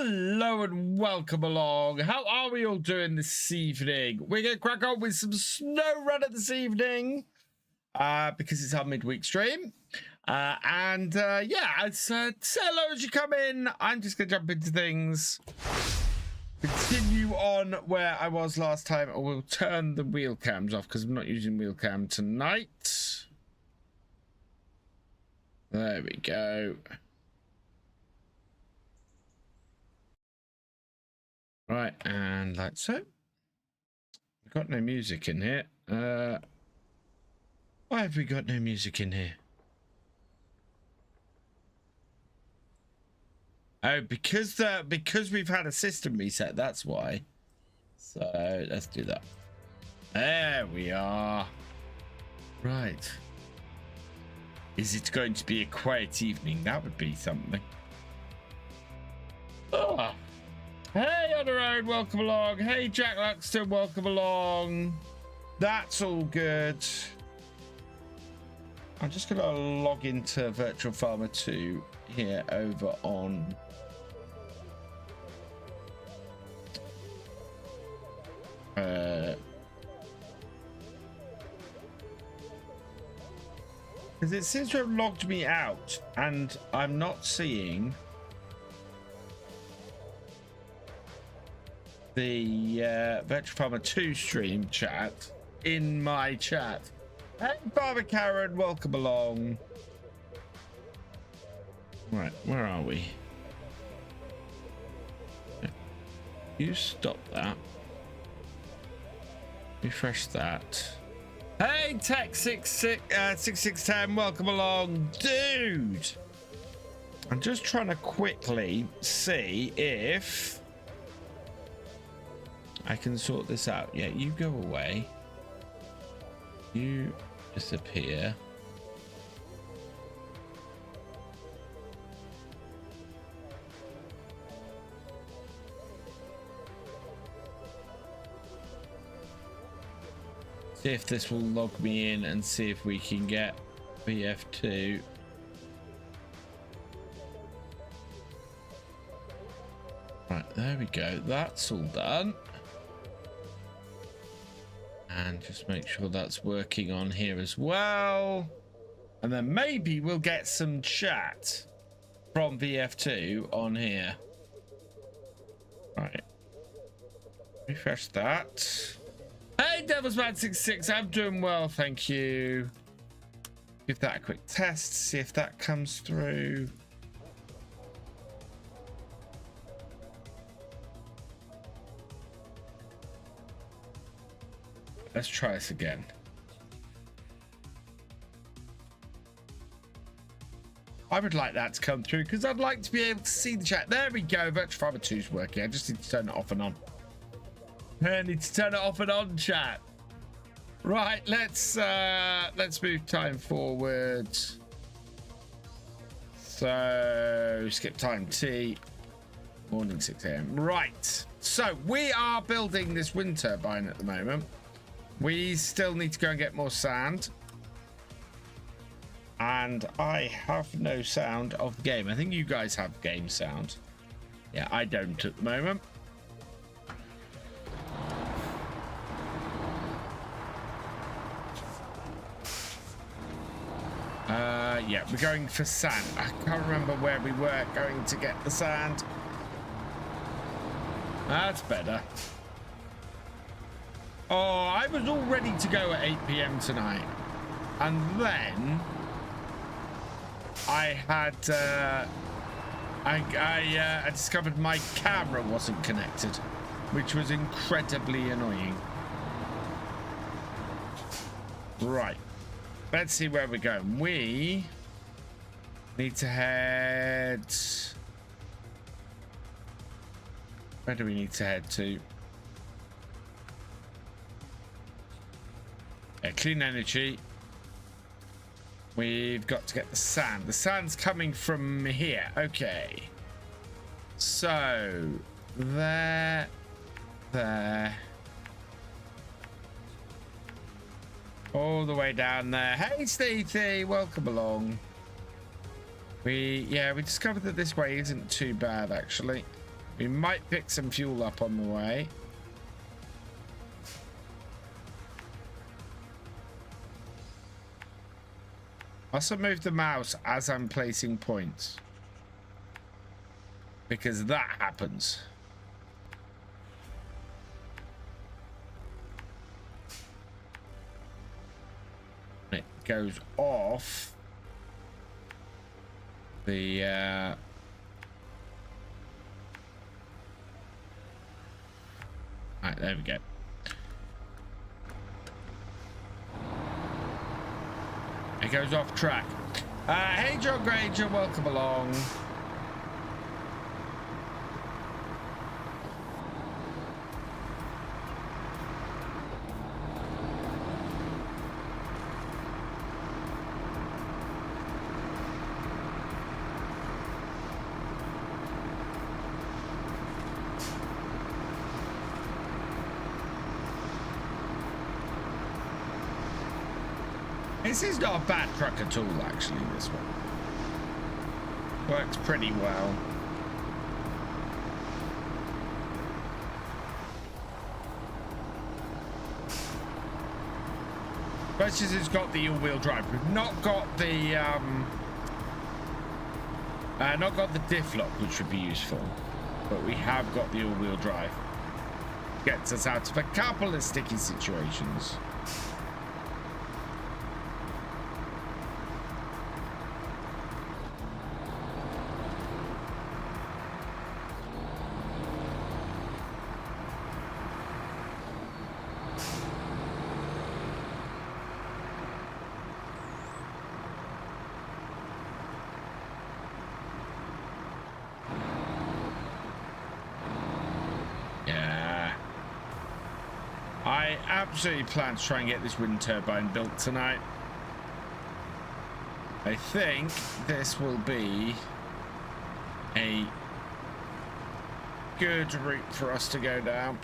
Hello and welcome along. How are we all doing this evening? We're going to crack on with some SnowRunner this evening because it's our midweek stream. Yeah, say hello as you come in. I'm just going to jump into things. Continue on where I was last time, or we'll turn the wheel cams off because I'm not using wheel cam tonight. There we go. Right, and like so. We've got no music in here. Why have we got no music in here? Oh, because we've had a system reset, that's why. So let's do that. There we are. Right. Is it going to be a quiet evening? That would be something. Oh. Hey, on the road, welcome along. Hey, Jack Luxton, welcome along. That's all good. I'm just going to log into Virtual Farmer 2 here over on... because it seems to have logged me out and I'm not seeing the Virtual Farmer 2 stream chat in my chat. Hey, Barbara Karen, welcome along. Right, where are we? You stop that. Refresh that. Hey, Tech 6610, welcome along, dude. I'm just trying to quickly see if I can sort this out. Yeah, you go away. You disappear. See if this will log me in and see if we can get VF2. Right, there we go. That's all done. And just make sure that's working on here as well. And then maybe we'll get some chat from VF2 on here. Right. Refresh that. Hey, Devilsman66, I'm doing well, thank you. Give that a quick test, see if that comes through. Let's try this again. I would like that to come through because I'd like to be able to see the chat. There we go. Virtual Farmer 2 is working. I just need to turn it off and on. I need to turn it off and on, chat. Right, let's move time forward. So skip time T. Morning 6 a.m. Right. So we are building this wind turbine at the moment. We still need to go and get more sand. And I have no sound of the game. I think you guys have game sound. Yeah, I don't at the moment. Yeah, we're going for sand. I can't remember where we were going to get the sand. That's better. Oh, I was all ready to go at 8 p.m. tonight. And then I had I discovered my camera wasn't connected, which was incredibly annoying. Right. Let's see where we're going. We need to head... Where do we need to head to? Clean energy. We've got to get the sand. The sand's coming from here. Okay. So, there. All the way down there. Hey, Stevie, welcome along. We discovered that this way isn't too bad, actually. We might pick some fuel up on the way. Also move the mouse as I'm placing points, because that happens. It goes off the right, there we go. It goes off track. Hey, John Granger, welcome along. This is not a bad truck at all, actually, this one. Works pretty well. Especially since it's got the all-wheel drive. We've not got the diff lock, which would be useful. But we have got the all-wheel drive. Gets us out of a couple of sticky situations. I absolutely plan to try and get this wind turbine built tonight. I think this will be a good route for us to go down.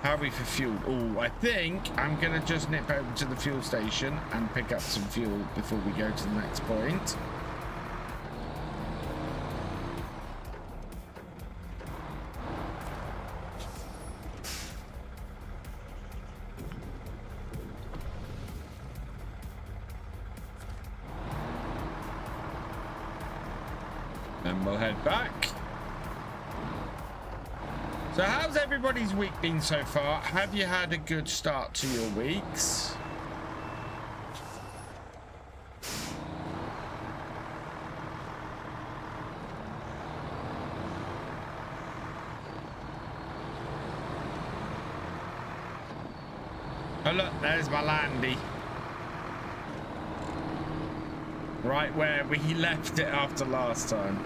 How are we for fuel? Oh, I think I'm going to just nip over to the fuel station and pick up some fuel before we go to the next point. And we'll head back. So how's everybody's week been so far? Have you had a good start to your weeks? Oh look, there's my landy. Right where we left it after last time.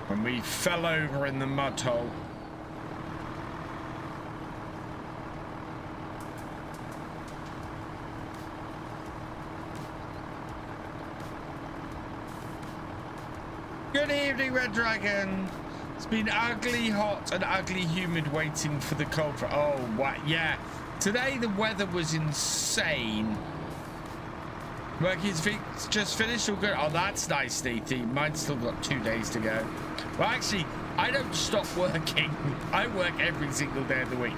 When we fell over in the mud hole. Good evening, Red Dragon. It's been ugly hot and ugly humid waiting for the cold front. Oh, what? Yeah. Today the weather was insane. Working just finished. All good. Oh, that's nice, Sneethy. Mine's still got 2 days to go. Well, actually, I don't stop working. I work every single day of the week.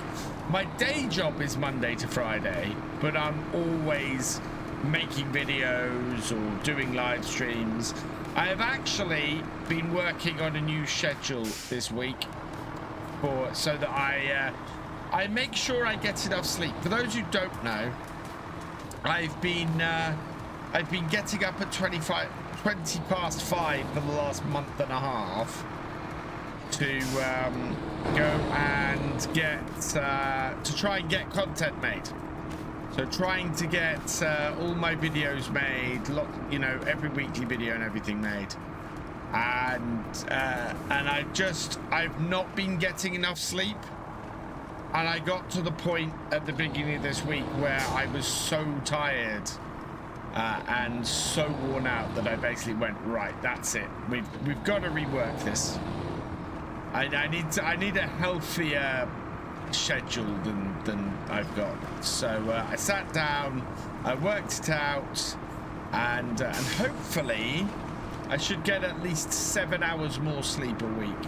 My day job is Monday to Friday, but I'm always making videos or doing live streams. I have actually been working on a new schedule this week so that I make sure I get enough sleep. For those who don't know, I've been getting up at 20 past 5 for the last month and a half to go and get to try and get content made. So trying to get all my videos made, you know, every weekly video and everything made, and I've not been getting enough sleep. And I got to the point at the beginning of this week where I was so tired and so worn out that I basically went, right, that's it. We've got to rework this. I need a healthier schedule than I've got. So I sat down, I worked it out, and hopefully I should get at least 7 hours more sleep a week.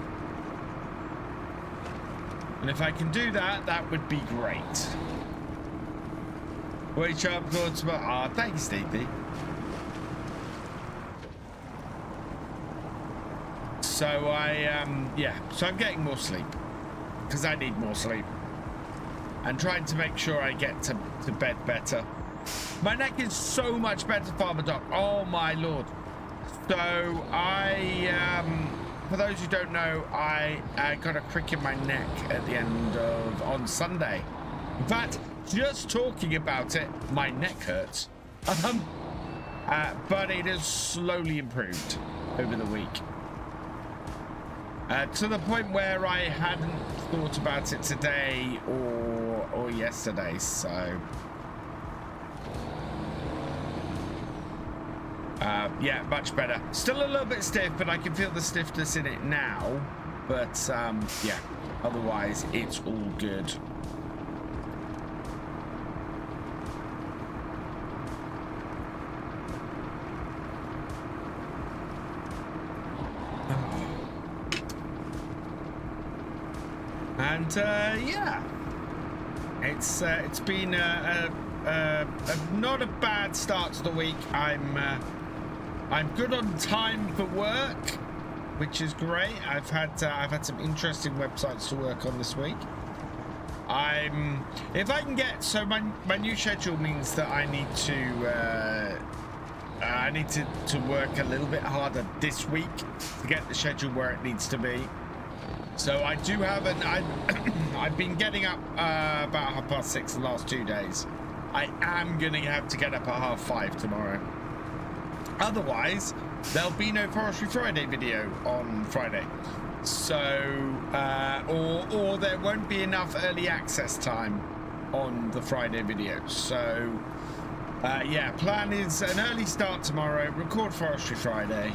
And if I can do that, that would be great. Wait up, thoughts about. Ah, thanks, Stevie. So so I'm getting more sleep because I need more sleep, and trying to make sure I get to bed better. My neck is so much better, Farmer Doc. Oh my lord. So for those who don't know, I got a crick in my neck at the end of on Sunday. In fact, just talking about it, my neck hurts. But it has slowly improved over the week. To the point where I hadn't thought about it today or yesterday, so yeah, much better. Still a little bit stiff, but I can feel the stiffness in it now. But yeah, otherwise it's all good. And yeah, it's been not a bad start to the week. I'm good on time for work, which is great. I've had some interesting websites to work on this week. If I can get, so my new schedule means that I need to work a little bit harder this week to get the schedule where it needs to be. So I do have I've been getting up about 6:30 the last 2 days. I am gonna have to get up at 5:30 tomorrow. Otherwise, there'll be no Forestry Friday video on Friday. So, or there won't be enough early access time on the Friday video. So, yeah, plan is an early start tomorrow, record Forestry Friday.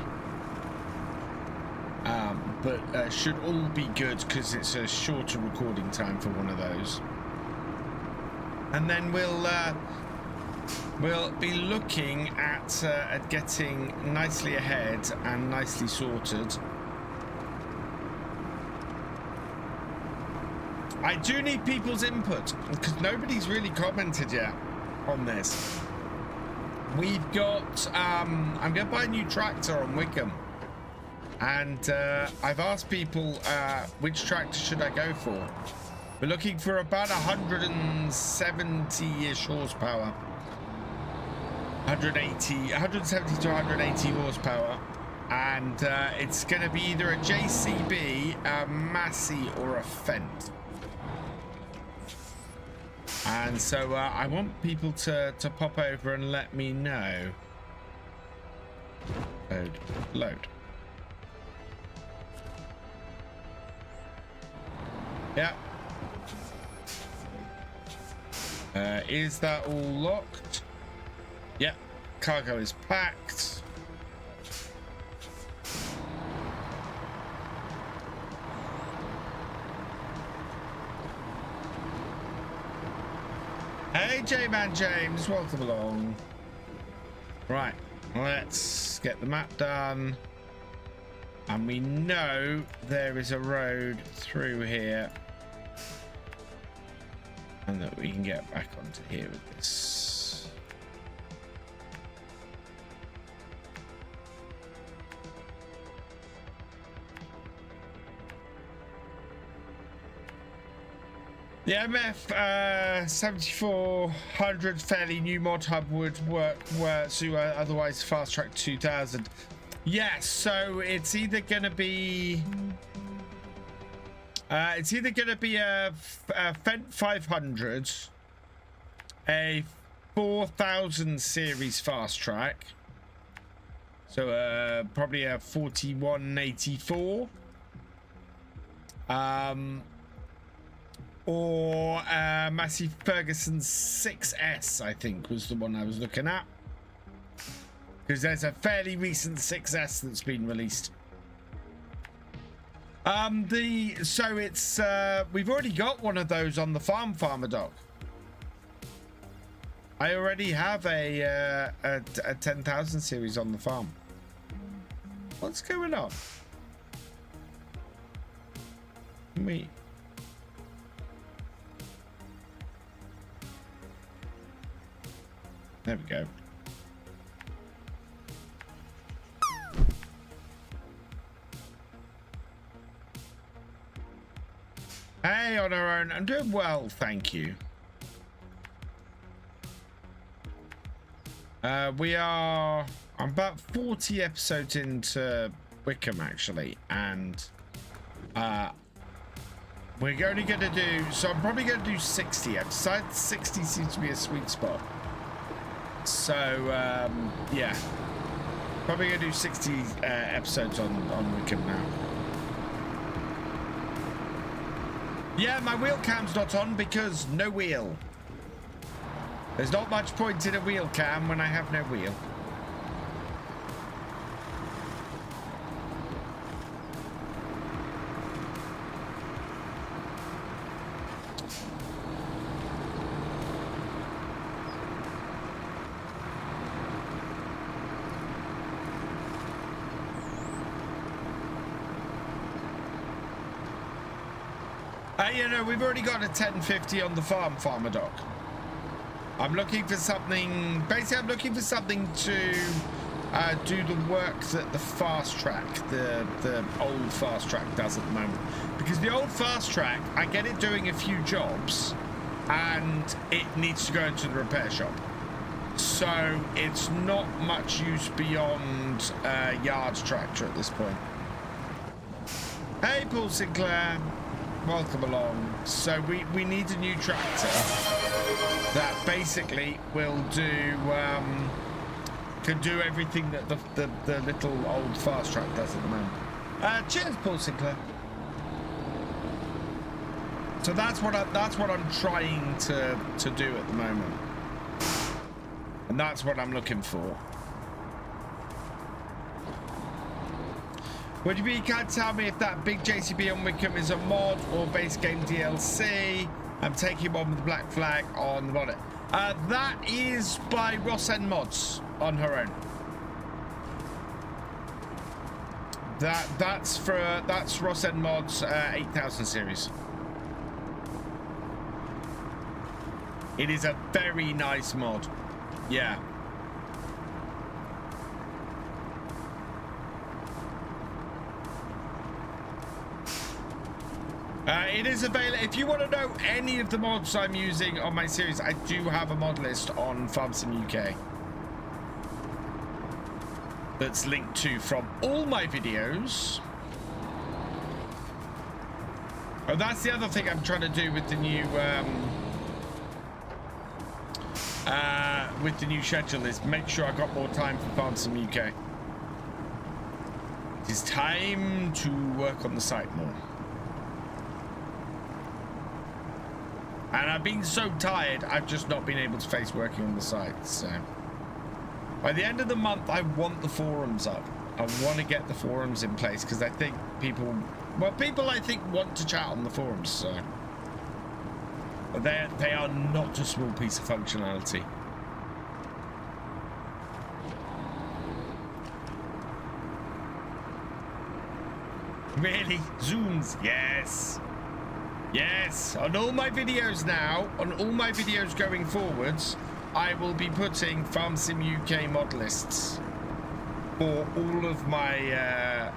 But should all be good because it's a shorter recording time for one of those. And then we'll be looking at getting nicely ahead and nicely sorted. I do need people's input because nobody's really commented yet on this. We've got I'm going to buy a new tractor on Wickham, and I've asked people which tractor should I go for. We're looking for about 170-ish horsepower. 170 to 180 horsepower. And it's going to be either a JCB, a Massey, or a Fendt. And so I want people to pop over and let me know. Load. Yeah. Is that all locked? Yeah. Cargo is packed. Hey, J-Man James, welcome along. Right, let's get the map done. And we know there is a road through here. And that we can get back onto here with this. The MF 7400 fairly new mod hub would work to otherwise fast track 2000. Yes, so it's either gonna be a Fent 500, a 4000 series fast track, so probably a 4184, or Massey Ferguson 6S, I think was the one I was looking at, because there's a fairly recent 6S that's been released. So it's we've already got one of those on the farmer dock. I already have a 10,000 series on the farm. What's going on? There we go. Hey, on our own. I'm doing well, thank you. I'm about 40 episodes into Wickham, actually, and we're only going to do, so I'm probably going to do 60 episodes. 60 seems to be a sweet spot. So, yeah, probably going to do 60 episodes on Wickham now. Yeah, my wheel cam's not on because no wheel. There's not much point in a wheel cam when I have no wheel. You know, we've already got a 1050 on the farmer dock. I'm looking for something, basically I'm looking for something to do the work that the fast track, the old fast track does at the moment. Because the old fast track, I get it doing a few jobs and it needs to go into the repair shop. So it's not much use beyond yard tractor at this point. Hey, Paul Sinclair. Welcome along. So we need a new tractor that basically will do can do everything that the little old fast track does at the moment. Cheers, Paul Sinclair. So that's what I'm trying to do at the moment, and that's what I'm looking for. Would you be kind to tell me if that big JCB on Wickham is a mod or base game DLC? I'm taking one with the black flag on the bonnet. That is by Rosen Mods on her own. That's Rosen Mods 8000 series. It is a very nice mod. Yeah. It is available. If you want to know any of the mods I'm using on my series, I do have a mod list on FarmSim UK that's linked to from all my videos. Oh, that's the other thing I'm trying to do with the new schedule, is make sure I got more time for FarmSim UK. It is time to work on the site more. And I've been so tired, I've just not been able to face working on the site. So by the end of the month, I want the forums up. I want to get the forums in place because I think people I think want to chat on the forums. So They are not a small piece of functionality. Really? Zooms? Yes. Yes. On all my videos now, on all my videos going forwards, I will be putting Farm Sim UK mod lists for all of my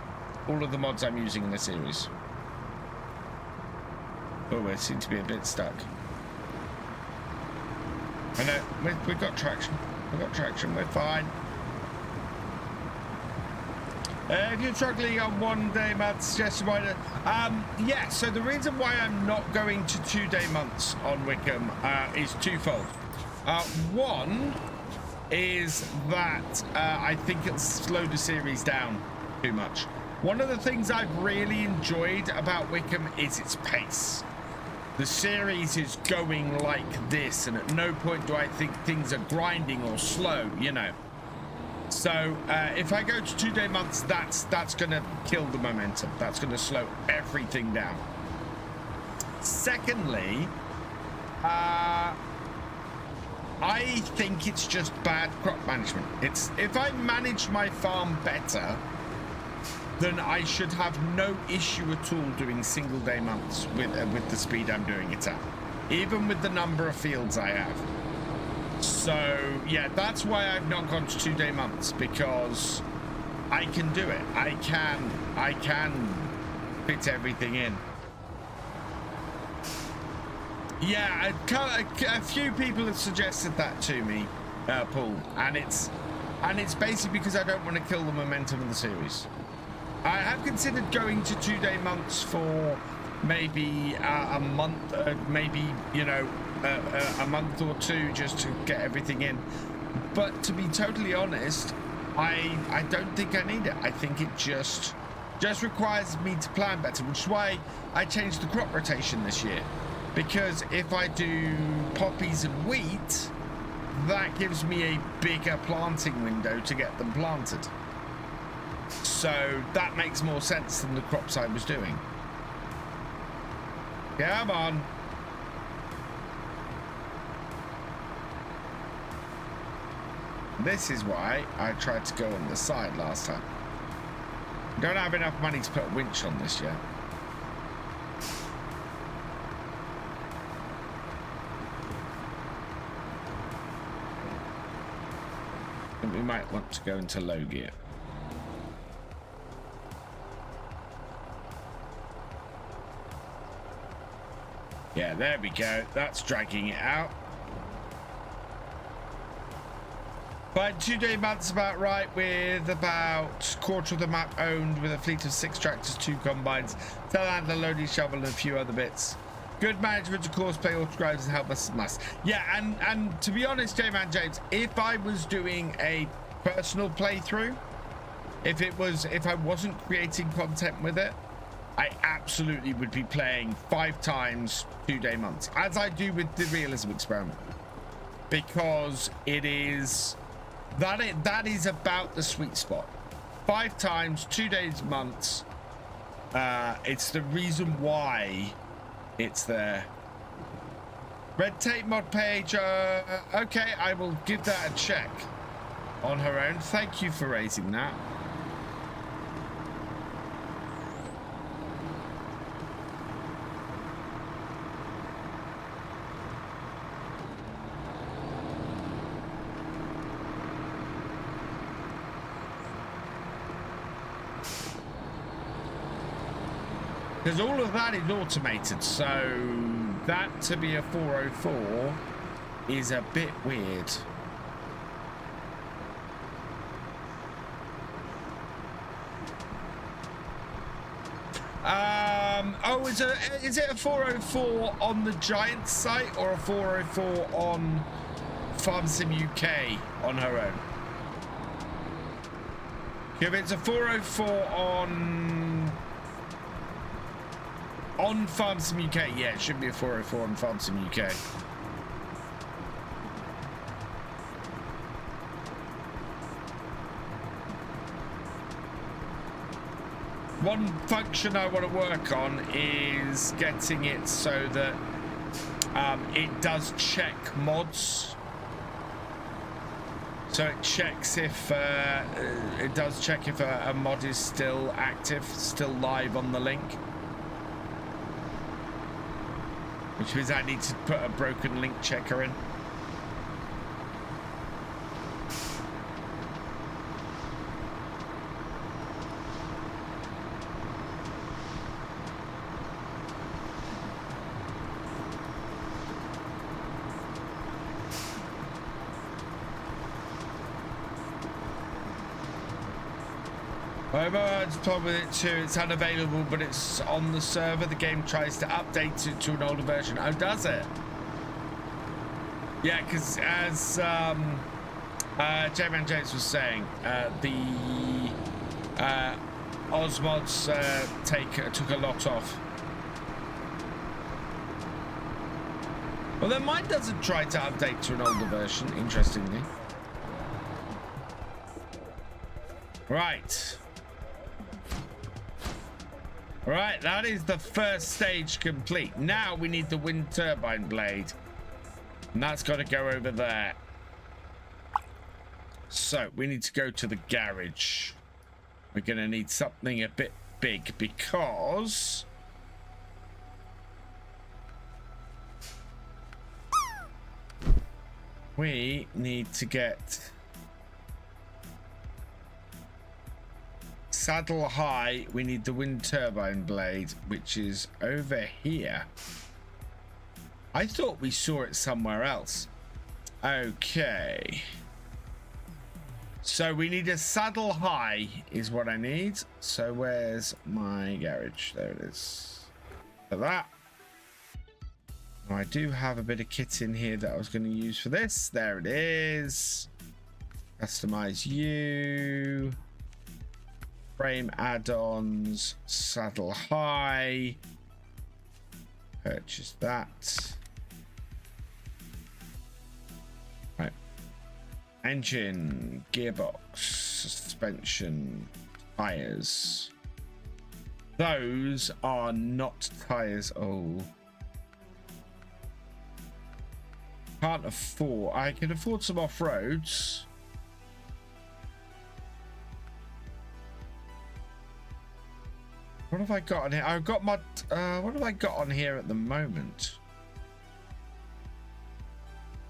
all of the mods I'm using in the series. Oh, I seem to be a bit stuck. I know, we've got traction. We've got traction, we're fine. If you're struggling on 1 day months, suggested why yeah, so the reason why I'm not going to 2 day months on Wickham is twofold. One is that I think it'll slow the series down too much. One of the things I've really enjoyed about Wickham is its pace. The series is going like this, and at no point do I think things are grinding or slow, you know. So if I go to 2 day months, that's gonna kill the momentum. That's gonna slow everything down. Secondly, I think it's just bad crop management. It's if I manage my farm better, then I should have no issue at all doing single day months with the speed I'm doing it at, even with the number of fields I have. So yeah, that's why I've not gone to 2 day months, because I can do it. I can fit everything in. Yeah, a few people have suggested that to me, Paul, and it's basically because I don't want to kill the momentum of the series. I have considered going to 2 day months for maybe a month, maybe, you know, a month or two just to get everything in. But to be totally honest, I don't think I need it. I think it just requires me to plan better, which is why I changed the crop rotation this year. Because if I do poppies and wheat, that gives me a bigger planting window to get them planted. So that makes more sense than the crops I was doing. Come on. This is why I tried to go on the side last time. Don't have enough money to put a winch on this yet. We might want to go into low gear. Yeah, there we go. That's dragging it out. But 2 day months about right, with about quarter of the map owned, with a fleet of 6 tractors, 2 combines, telehandler, loading shovel, and a few other bits. Good management, of course, play all drives and help us must. Yeah, and to be honest, J-Man James, if I was doing a personal playthrough, if I wasn't creating content with it, I absolutely would be playing 5 times 2 day months, as I do with the realism experiment, because it is that is about the sweet spot. 5 times 2 days months. It's the reason why it's there. Red tape mod page. Okay, I will give that a check on her own. Thank you for raising that. Because all of that is automated, so that to be a 404 is a bit weird. Oh, is it a 404 on the Giant site or a 404 on Farm Sim UK on her own? If it's a 404 on Farm Sim UK, yeah, it should be a 404 on Farm Sim UK. One function I want to work on is getting it so that it does check mods. So it checks if it does check if a mod is still active, still live on the link. Which means I need to put a broken link checker in. I've problem with it too. It's unavailable, but it's on the server. The game tries to update it to an older version. Oh, does it? Yeah, because as J-Man James was saying, the Osmods took a lot off. Well, then mine doesn't try to update to an older version, interestingly. Right. Right, that is the first stage complete. Now we need the wind turbine blade. And that's got to go over there. So we need to go to the garage. We're going to need something a bit big because... we need to get... saddle high. We need the wind turbine blade, which is over here. I thought we saw it somewhere else. Okay, so we need a saddle high is what I need. So where's my garage? There it is. For that, now, I do have a bit of kit in here that I was going to use for this. There it is. Customize you. Frame add-ons, saddle high, purchase that. Right, engine, gearbox, suspension, tires. Those are not tires. Oh, can't afford. I can afford some off-roads. What have I got on here? I've got my... what have I got on here at the moment?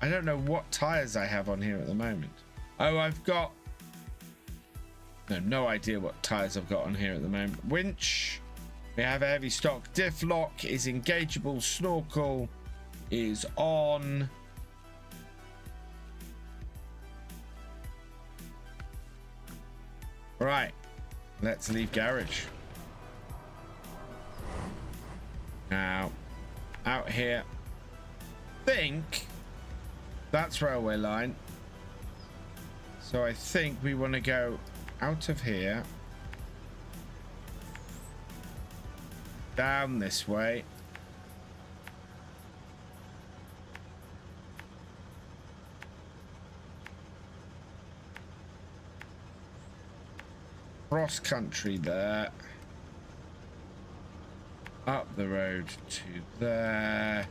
I don't know what tires I have on here at the moment. Oh, I've got... no idea what tires I've got on here at the moment. Winch. We have a heavy stock. Diff lock is engageable. Snorkel is on. Right. Let's leave garage. Now, out here, think that's railway line. So I think we want to go out of here, down this way. Cross country there. Up the road to there.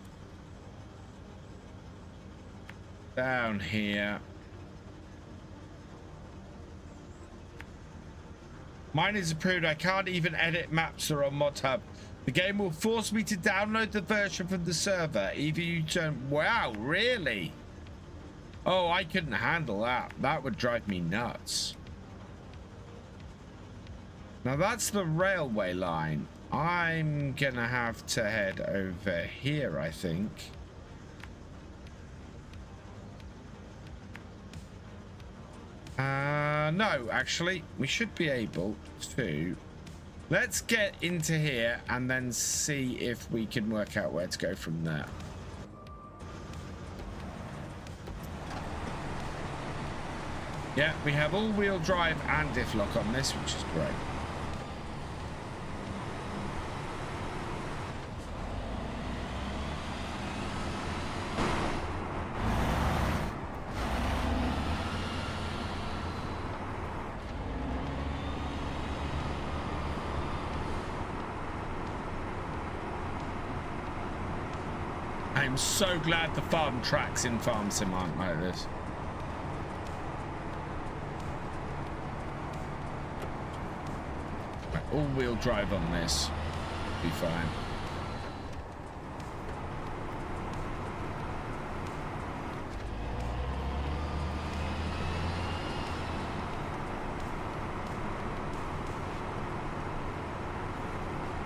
Down here. Mine is approved. I can't even edit maps or on Mod Hub. The game will force me to download the version from the server. Either you turn... wow, really? Oh, I couldn't handle that. That would drive me nuts. Now that's the railway line. I'm gonna have to head over here, I think. No, actually, we should be able to. Let's get into here and then see if we can work out where to go from there. Yeah, we have all-wheel drive and diff lock on this, which is great. I'm so glad the farm tracks in Farm Sim aren't like this. Right, all-wheel drive on this. Be fine.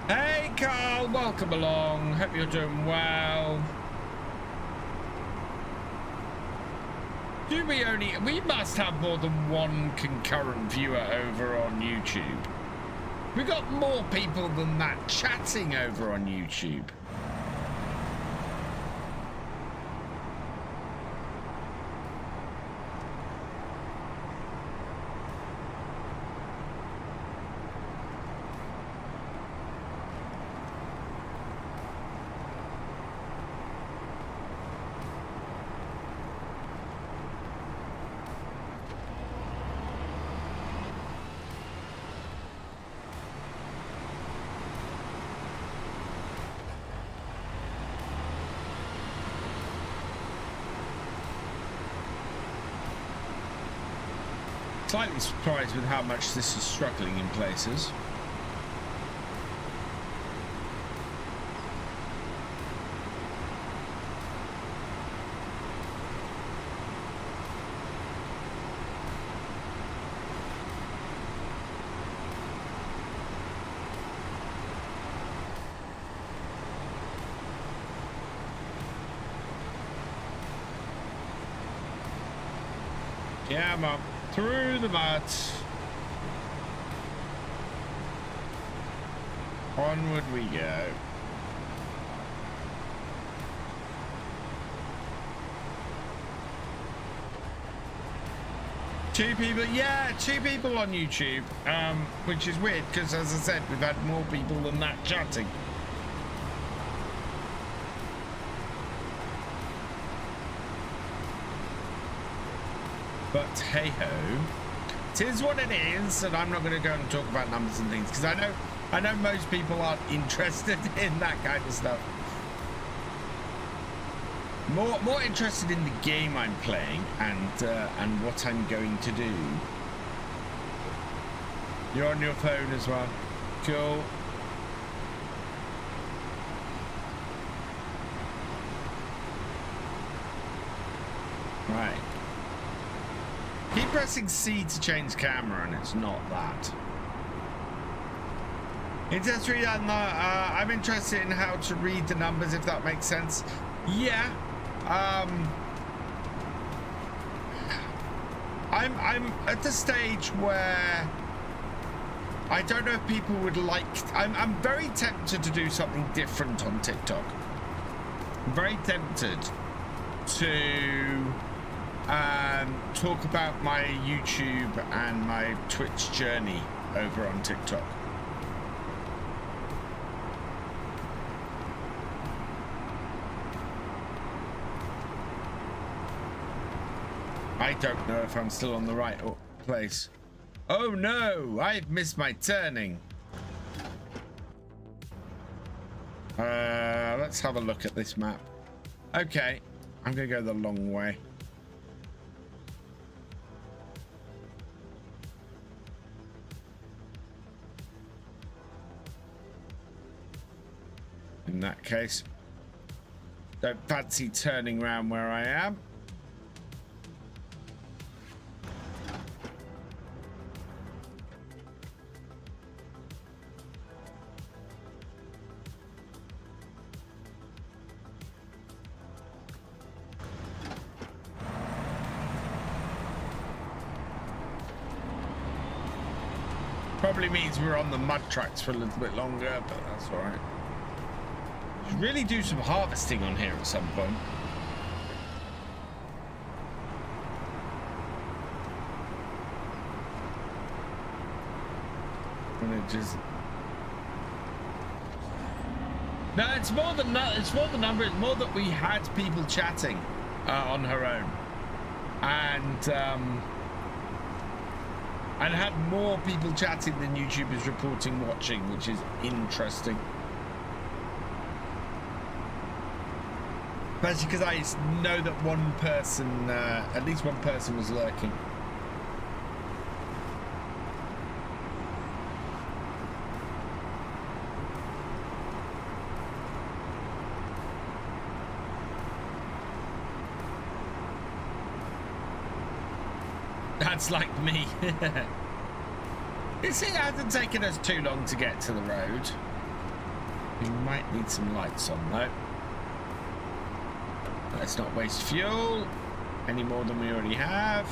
Hey Carl, welcome along. Hope you're doing well. We must have more than one concurrent viewer over on YouTube. We got more people than that chatting over on YouTube. Slightly surprised with how much this is struggling in places. Yeah, Mum. Through the mud. Onward we go. Two people, yeah, 2 people on YouTube, which is weird because, as I said, we've had more people than that chatting. But hey ho, it is what it is, and I'm not going to go and talk about numbers and things because I know most people aren't interested in that kind of stuff. More interested in the game I'm playing and what I'm going to do. You're on your phone as well. Cool. Right. Keep pressing C to change camera, and it's not that. I'm interested in how to read the numbers, if that makes sense. Yeah. I'm at the stage where I don't know if people would like. I'm very tempted to do something different on TikTok. I'm very tempted to talk about my YouTube and my Twitch journey over on TikTok. I don't know if I'm still on the right place. Oh no, I've missed my turning. Let's have a look at this map. Okay, I'm gonna go the long way. In that case, don't fancy turning around where I am. Probably means we're on the mud tracks for a little bit longer, but that's all right. Should really do some harvesting on here at some point. And it just... No, it's more than that. It's more the number. It's more that we had people chatting on her own, and had more people chatting than YouTubers reporting watching, which is interesting. Especially because I know that one person, at least one person was lurking. That's like me. You see, it hasn't taken us too long to get to the road. We might need some lights on though. Let's not waste fuel any more than we already have.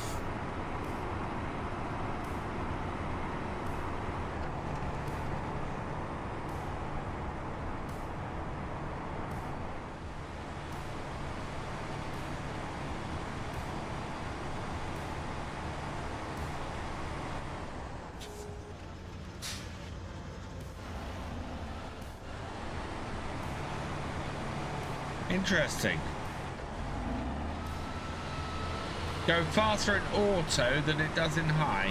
Interesting. Go faster in auto than it does in high.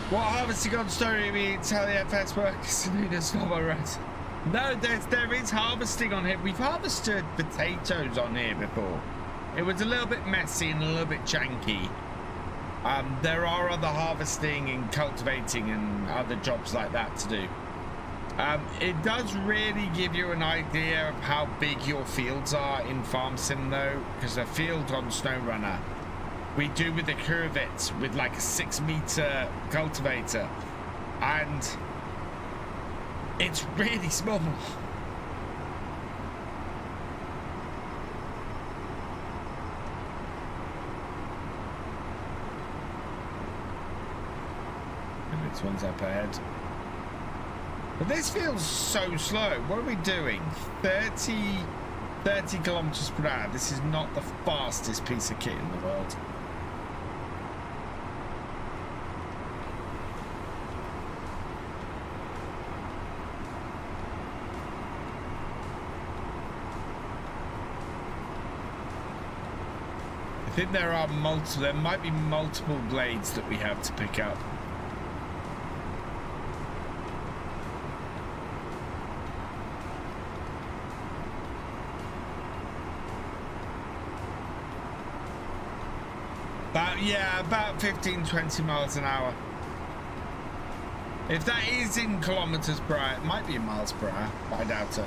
What harvesting on story means tell the FS workers to need a snowball rat. No, there is harvesting on here. We've harvested potatoes on here before. It was a little bit messy and a little bit janky. There are other harvesting and cultivating and other jobs like that to do. It does really give you an idea of how big your fields are in Farm Sim though, because a field on SnowRunner, we do with the curvets with like a 6-meter cultivator, and it's really small. This one's up ahead. But this feels so slow. What are we doing? 30 kilometers per hour. This is not the fastest piece of kit in the world. I think there might be multiple glades that we have to pick up. About 15-20 miles an hour. If that is in kilometers per hour, it might be in miles per hour, but I doubt it.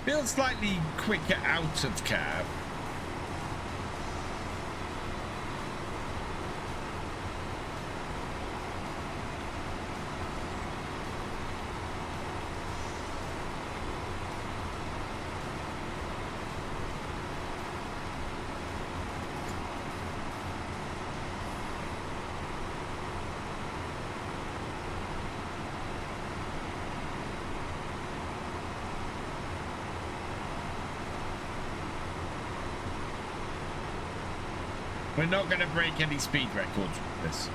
Feels slightly quicker out of cab. We're not going to break any speed records with this.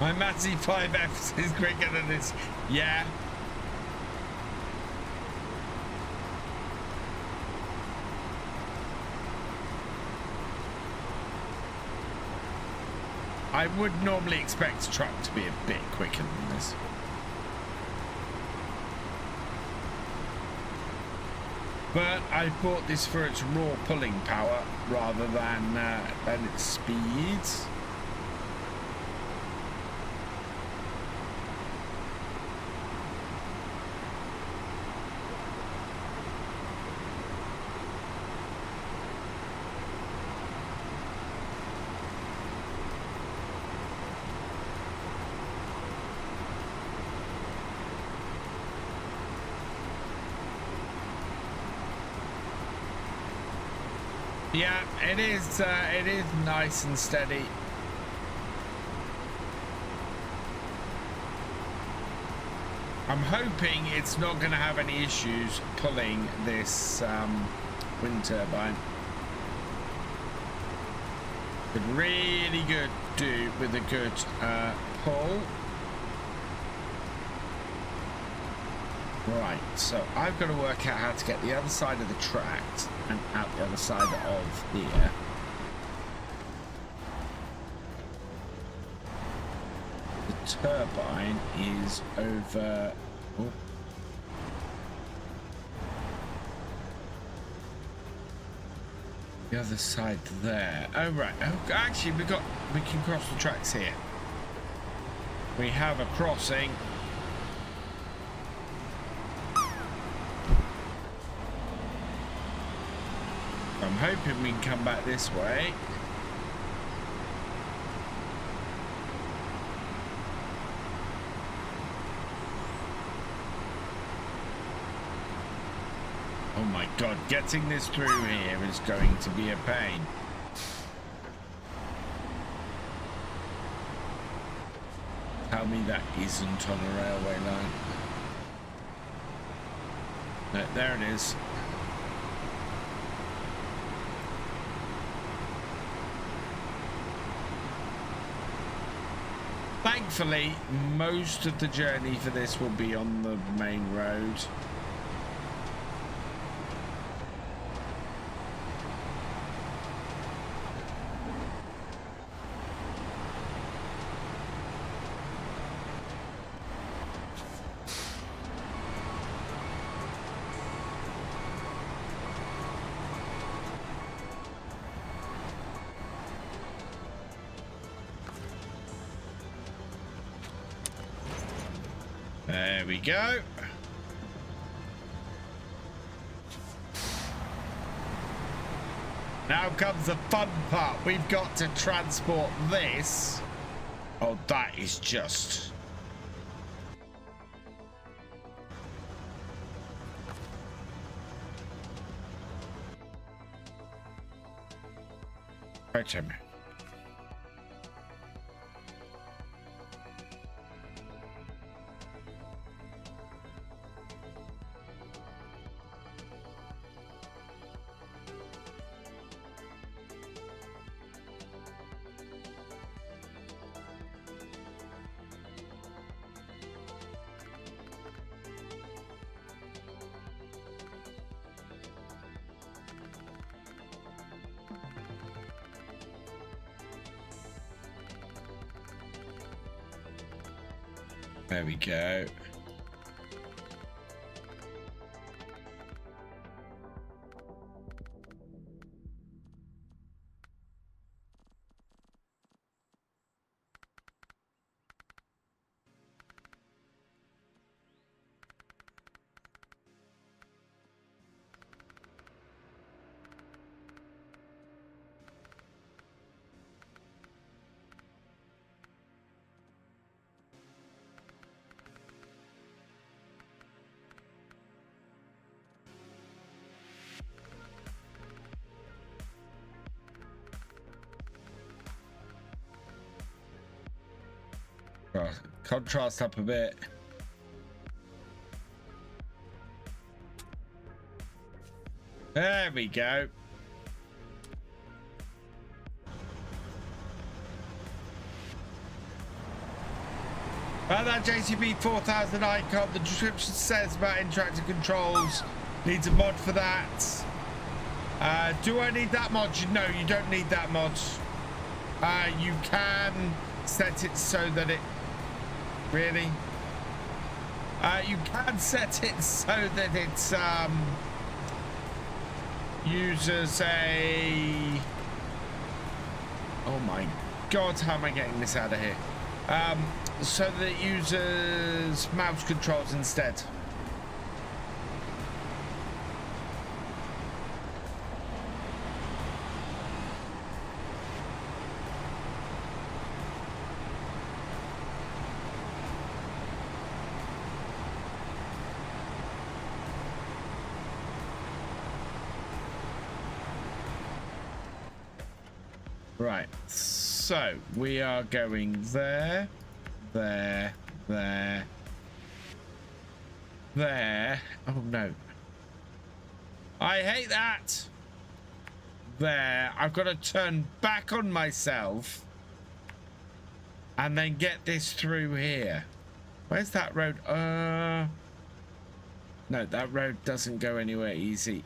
My Mazzy 5F is quicker than this. Yeah. I would normally expect a truck to be a bit quicker than this. But I bought this for its raw pulling power rather than its speed. Yeah, it is nice and steady. I'm hoping it's not going to have any issues pulling this wind turbine. Could really good do with a good pull. Right, so I've got to work out how to get the other side of the tracks and out the other side of here. The turbine is over. Oh. The other side there. Oh right. Oh, actually, we can cross the tracks here. We have a crossing. I'm hoping we can come back this way. Oh my god, getting this through here is going to be a pain. Tell me that isn't on a railway line. No, there it is. Thankfully, most of the journey for this will be on the main road. There we go. Now comes the fun part. We've got to transport this. Oh, that is just... Wait a minute. There we go. Contrast up a bit. There we go. About that JCB 4000 icon, the description says about interactive controls. Needs a mod for that. Do I need that mod? No, you don't need that mod. You can set it so that it... Really? You can set it so that it's uses a... Oh my god, how am I getting this out of here? So that it uses mouse controls instead. Right, so we are going there, there, there, there. Oh no. I hate that. There. I've got to turn back on myself and then get this through here. Where's that road? No, that road doesn't go anywhere easy.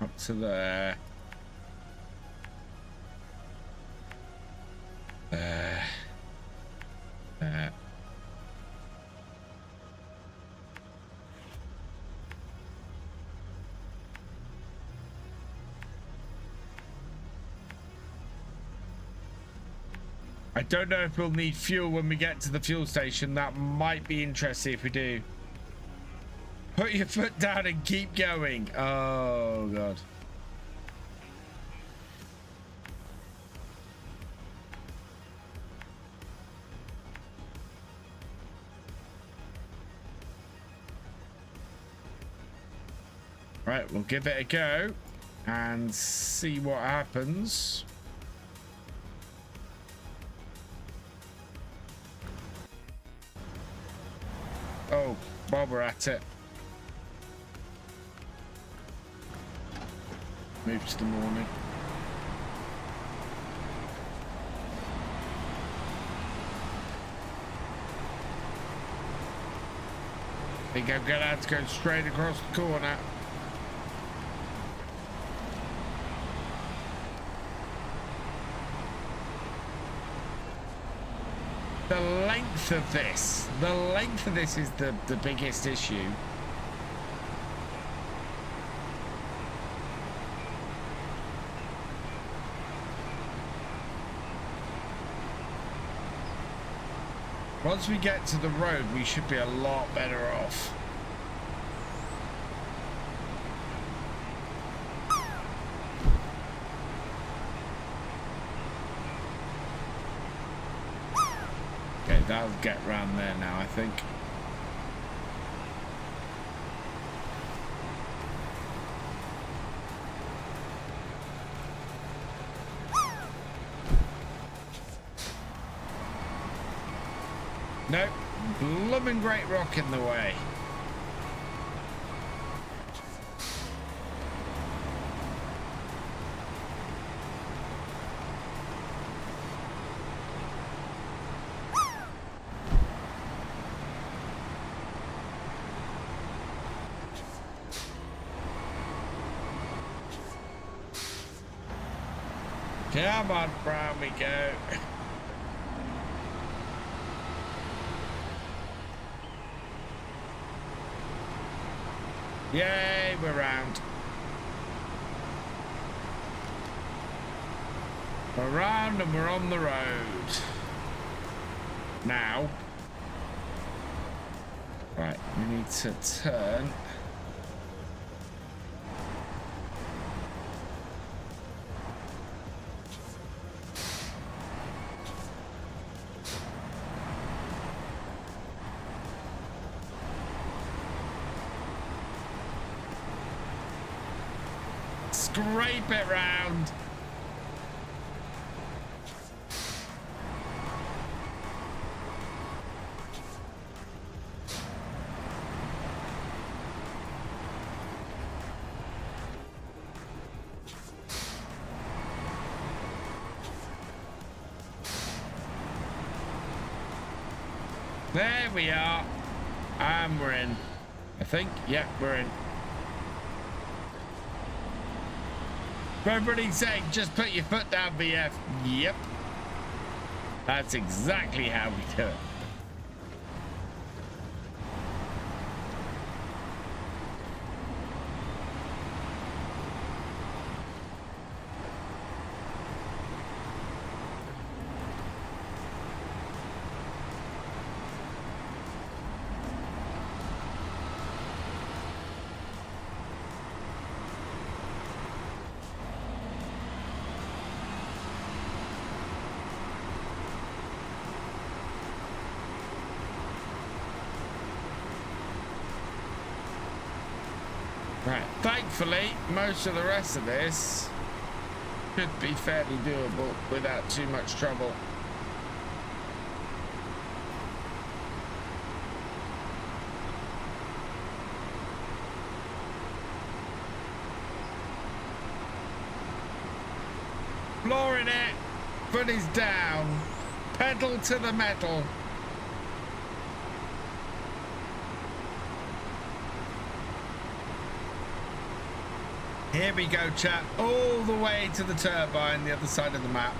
Up to there. There. I don't know if we'll need fuel when we get to the fuel station. That might be interesting if we do. Put your foot down and keep going. Oh, God. Right, we'll give it a go and see what happens. Oh, while we're at it. Move to the morning. I think I'm gonna have to go straight across the corner. The length of this is the biggest issue. Once we get to the road, we should be a lot better off. Okay, that'll get round there now, I think. Nope, blooming great rock in the way. Come on, Brown, we go. Yay, we're round. We're round and we're on the road. Now. Right, we need to turn. Scrape it round. There we are. And we're in. I think. Yeah, we're in. Everybody's saying, just put your foot down, BF. Yep. That's exactly how we do it. Right, thankfully, most of the rest of this should be fairly doable without too much trouble. Flooring it, foot is down, pedal to the metal. Here we go, chap, all the way to the turbine, the other side of the map.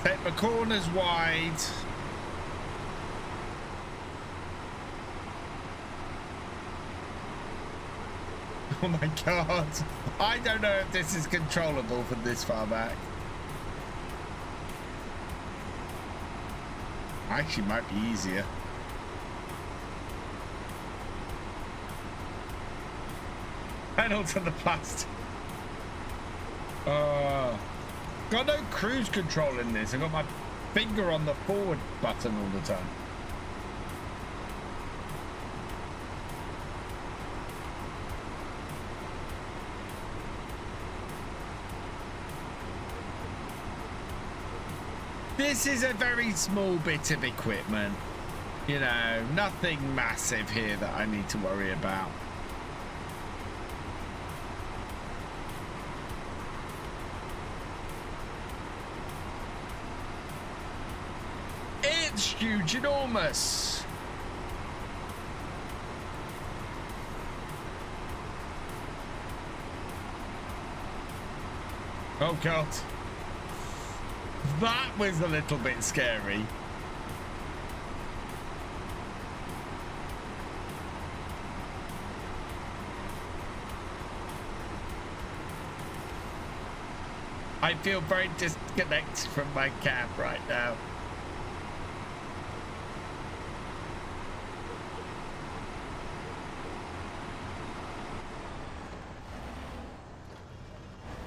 Take my corners wide. Oh my God. I don't know if this is controllable from this far back. Actually, might be easier. Pedal to the plastic. Got no cruise control in this. I got my finger on the forward button all the time. This is a very small bit of equipment. You know, nothing massive here that I need to worry about. It's huge, enormous. Oh God. That was a little bit scary. I feel very disconnected from my cab right now.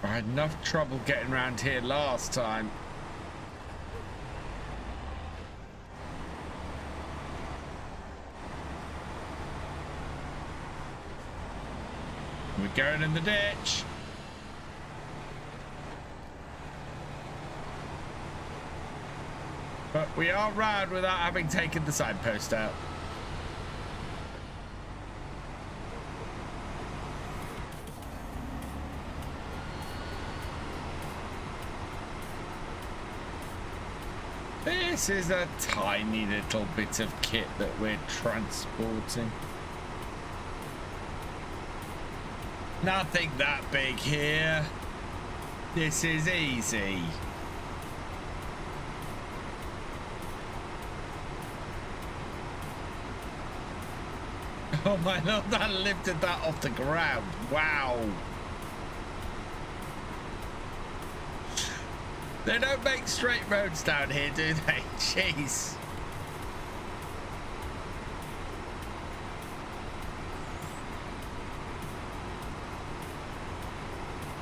I had enough trouble getting around here last time. We're going in the ditch. But we are round without having taken the signpost out. This is a tiny little bit of kit that we're transporting. Nothing that big here. This is easy. Oh my Lord, that lifted that off the ground. Wow. They don't make straight roads down here, do they? Jeez.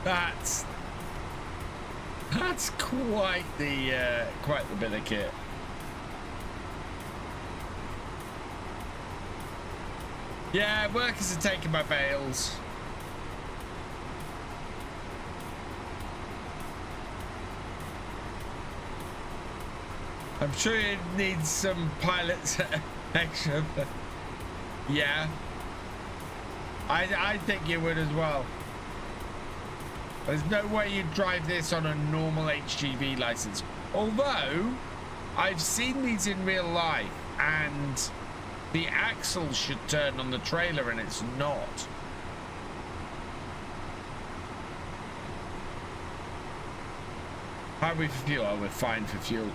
That's quite the bit of kit. Yeah, workers are taking my bales. I'm sure it needs some pilots extra, but yeah, I think you would as well. There's no way you'd drive this on a normal HGV license. Although, I've seen these in real life, and the axle should turn on the trailer, and it's not. How are we for fuel? Oh, we're fine for fuel.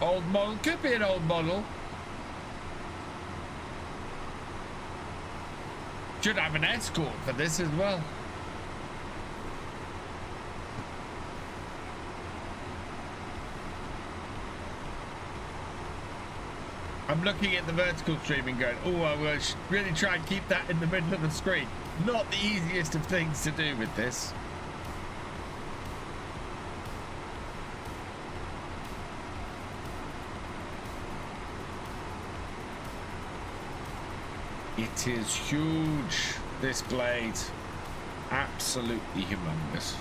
Old model, could be an old model. Should have an escort for this as well. I'm looking at the vertical streaming going, oh, I will really try and keep that in the middle of the screen. Not the easiest of things to do with this. It is huge, this blade. Absolutely humongous.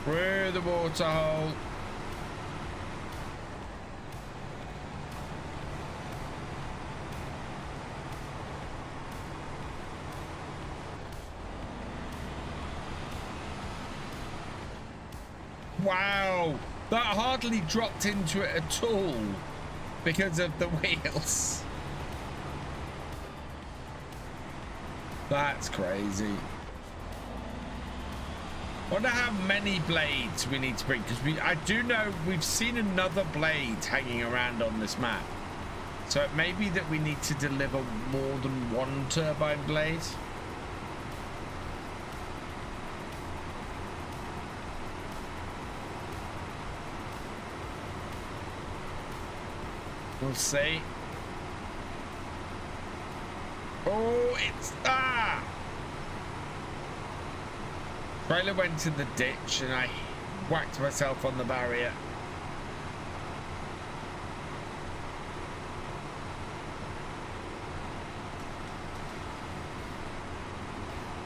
Through the water hole. Wow, that hardly dropped into it at all because of the wheels. That's crazy. I wonder how many blades we need to bring, because I do know we've seen another blade hanging around on this map. So it may be that we need to deliver more than one turbine blade. We'll see. Oh, it's trailer went in the ditch and I whacked myself on the barrier.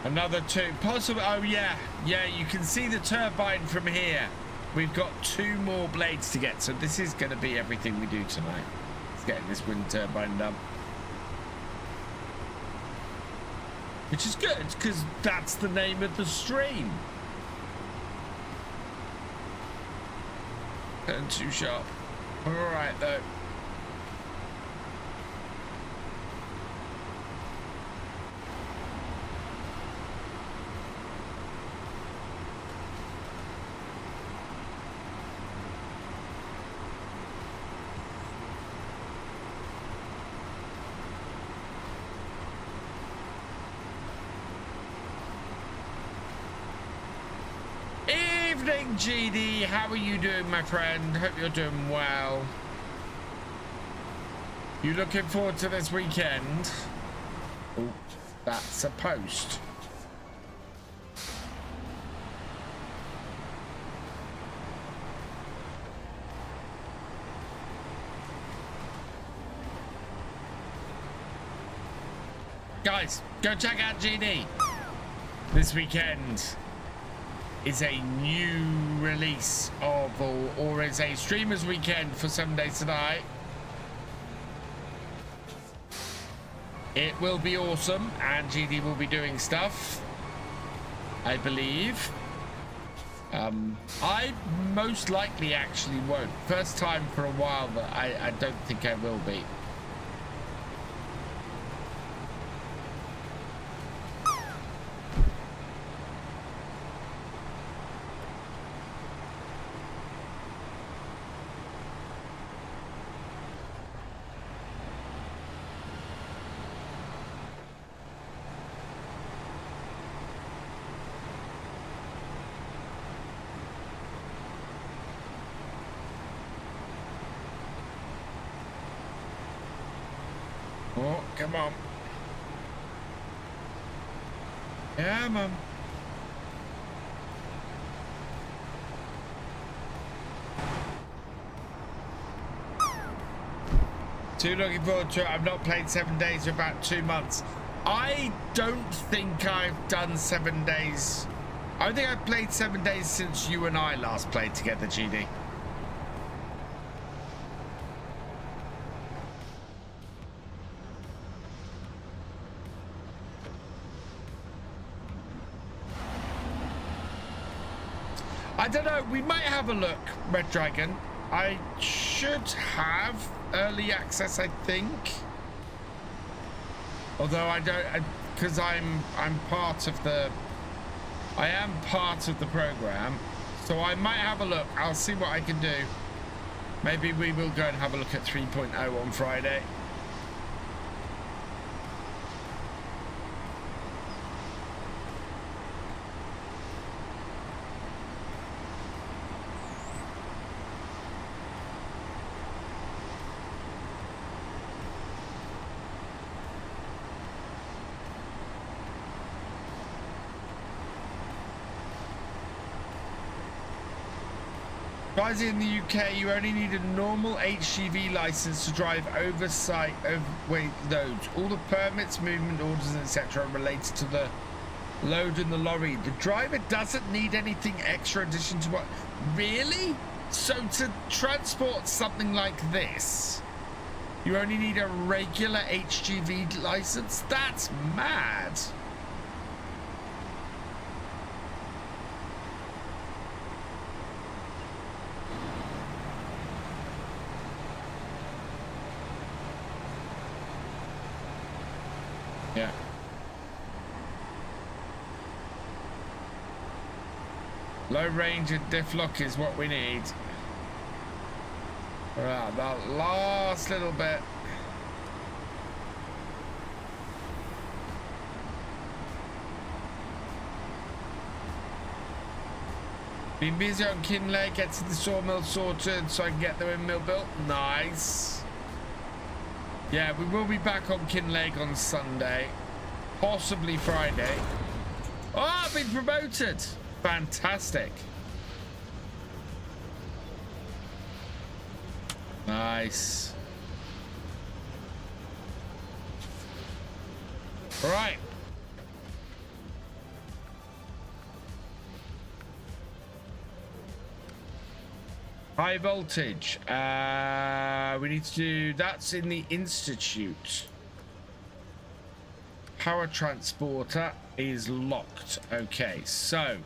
Another two, possible. Oh yeah, you can see the turbine from here. We've got two more blades to get, so this is going to be everything we do tonight. Let's get this wind turbine done. Which is good, because that's the name of the stream. Turn too sharp. All right, though. Evening, GD. How are you doing, my friend? Hope you're doing well. You looking forward to this weekend? Oh, that's a post. Guys, go check out GD. This weekend is a new release of, or is a streamers weekend for 7 Days Tonight. It will be awesome, and GD will be doing stuff, I believe. I most likely actually won't. First time for a while that I don't think I will be. Oh, come on. Yeah, man. Too looking forward to it. I've not played 7 days for about 2 months. I don't think I've done 7 days. I don't think I've played 7 days since you and I last played together, GD. I don't know, we might have a look, Red Dragon. I should have early access, I think. Although I don't, because I'm part of the, I am part of the program. So I might have a look. I'll see what I can do. Maybe we will go and have a look at 3.0 on Friday. Guys, in the UK, you only need a normal HGV license to drive oversight overweight loads. All the permits, movement orders, etc. are related to the load in the lorry. The driver doesn't need anything extra addition to what? Really? So to transport something like this, you only need a regular HGV license? That's mad. Yeah. Low range and diff lock is what we need. Right, that last little bit. Been busy on Kinley, getting the sawmill sorted so I can get the windmill built. Nice. Yeah, we will be back on Kinlake on Sunday, possibly Friday. Oh, I've been promoted. Fantastic. Nice. Right. High voltage. We need to do, that's in the Institute. Power transporter is locked. Okay, so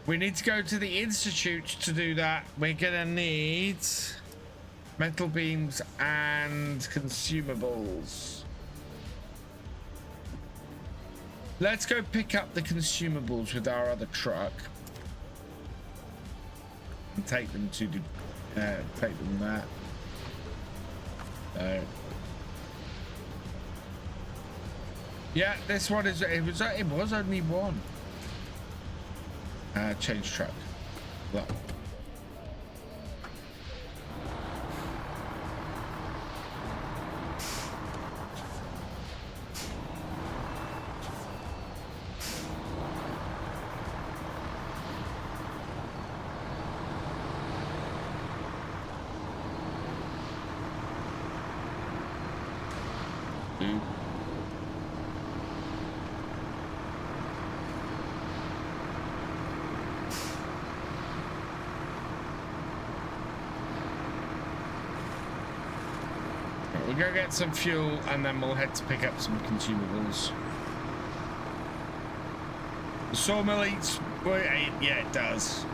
we need to go to the Institute to do that. We're gonna need metal beams and consumables. Let's go pick up the consumables with our other truck. Take them to the take them there. So yeah, this one is it was only one. Change truck. Well. We'll go get some fuel and then we'll head to pick up some consumables. The sawmill eats, well, yeah, it does.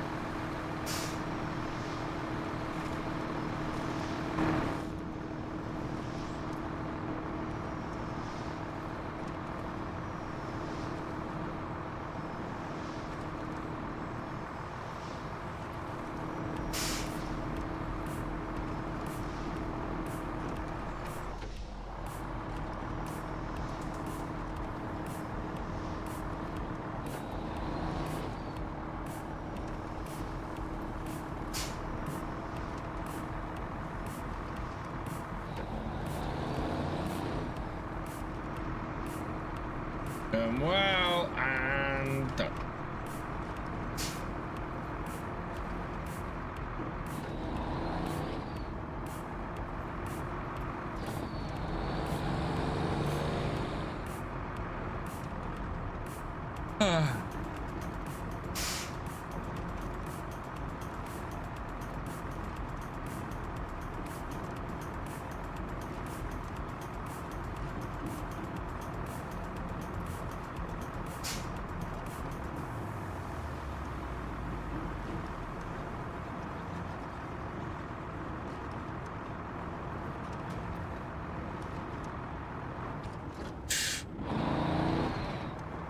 Well, and done.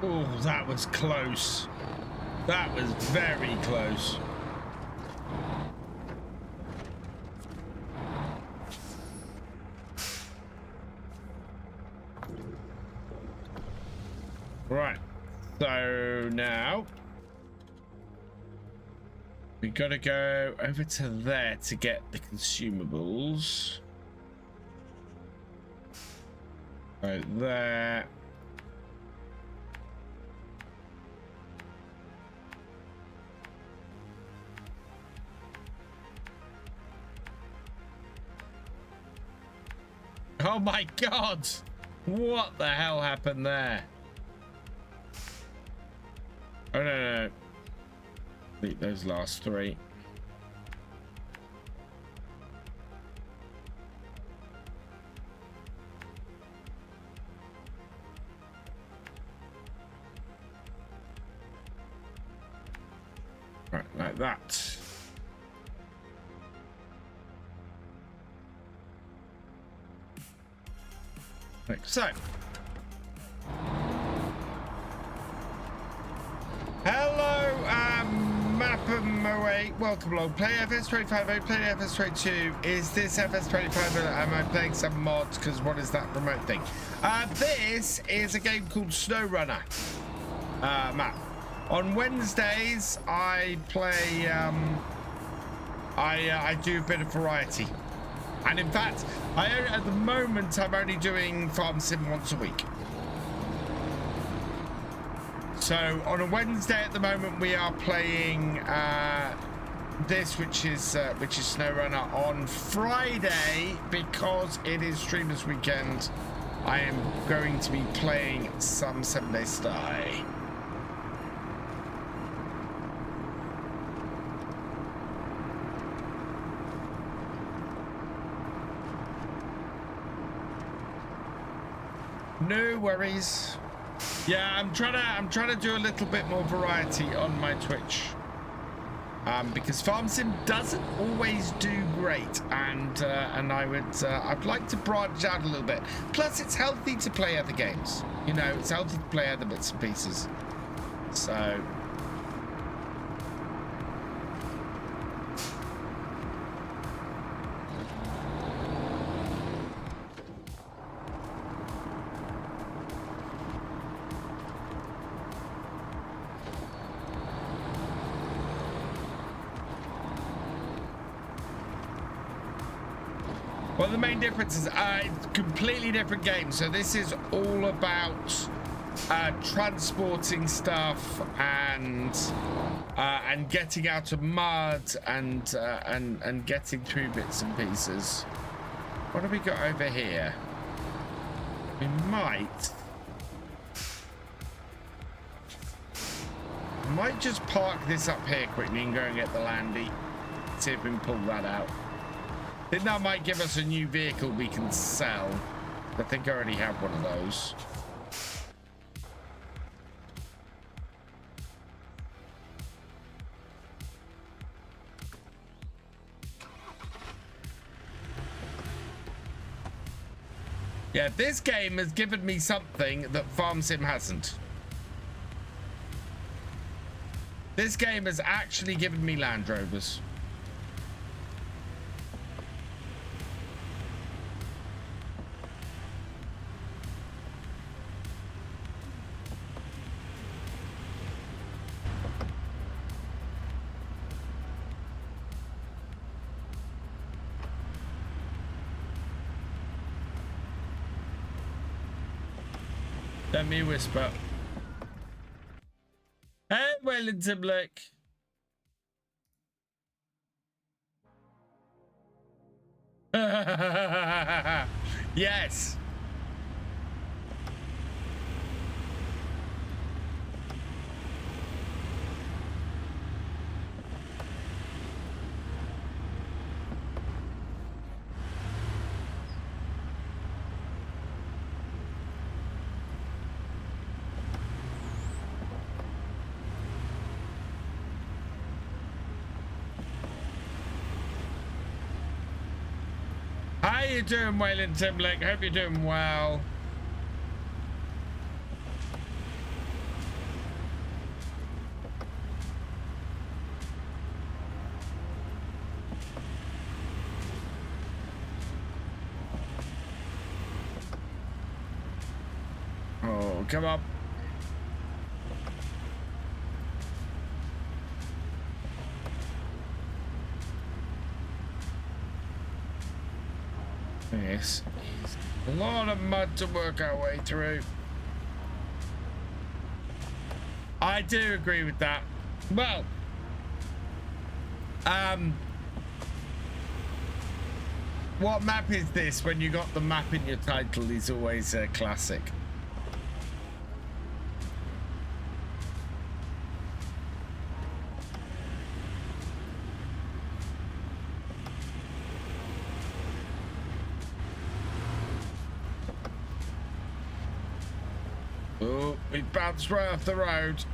Oh, that was close. That was very close. Right. So now we gotta go over to there to get the consumables. Right there. Oh my god! What the hell happened there? Oh no. Delete those last three. Right, like that. Like so. Hello, Mapamoe. Welcome along. Play FS25. Play FS22. Is this FS25? Am I playing some mods? Because what is that remote thing? This is a game called SnowRunner. Map. On Wednesdays, I play. I do a bit of variety. And in fact, at the moment, I'm only doing Farm Sim once a week. So on a Wednesday at the moment, we are playing this, which is SnowRunner. On Friday, because it is Streamers Weekend, I am going to be playing some 7 Days to Die. No worries. Yeah, I'm trying to do a little bit more variety on my Twitch, because Farm Sim doesn't always do great, and I'd like to branch out a little bit. Plus, it's healthy to play other games. You know, it's healthy to play other bits and pieces. So. Well, the main difference is it's a completely different game. So this is all about transporting stuff and getting out of mud and getting through bits and pieces. What have we got over here? We might just park this up here quickly and go and get the landy. See if we can pull that out. I think that might give us a new vehicle we can sell. I think I already have one of those. Yeah, this game has given me something that Farm Sim hasn't. This game has actually given me Land Rovers. Let me whisper. Hey, Wellington Blake. Yes. How you doing, Waylon Timberlake? Hope you're doing well. Oh, come on. This is a lot of mud to work our way through. I do agree with that. Well, What map is this? When you got the map in your title is always a classic. Oh, we bounced right off the road.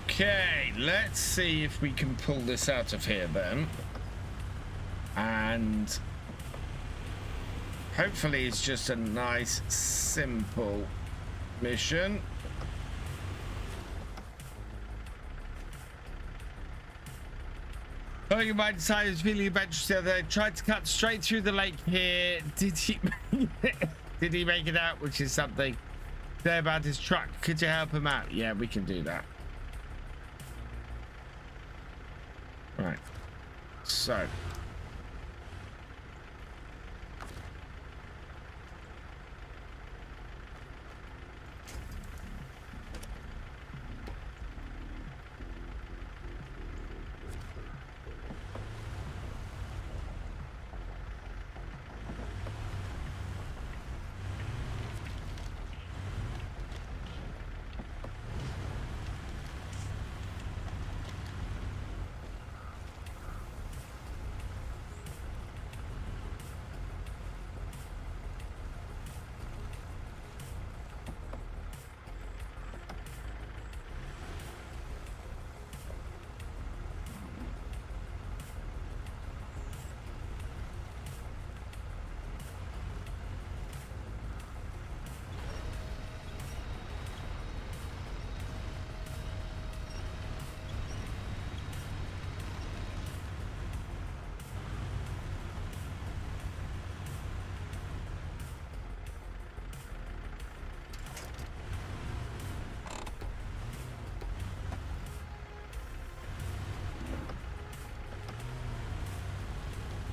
Okay, let's see if we can pull this out of here then. And hopefully it's just a nice, simple mission. Oh, you might decide it's feeling adventurous the other day. Tried to cut straight through the lake here. Did he did he make it out? Which is something. Say about his truck. Could you help him out? Yeah, we can do that. Right. So.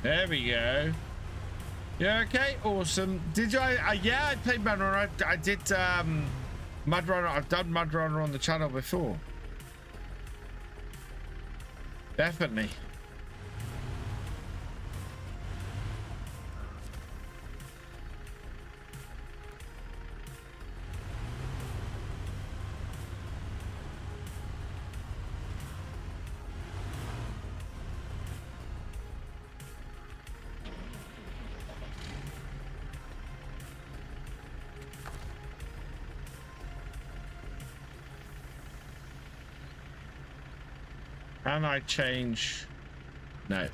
There we go. Yeah, okay, awesome. Did you? Yeah, I played Mud Runner. I did Mud Runner. I've done Mud Runner on the channel before. Definitely. Can I change? No.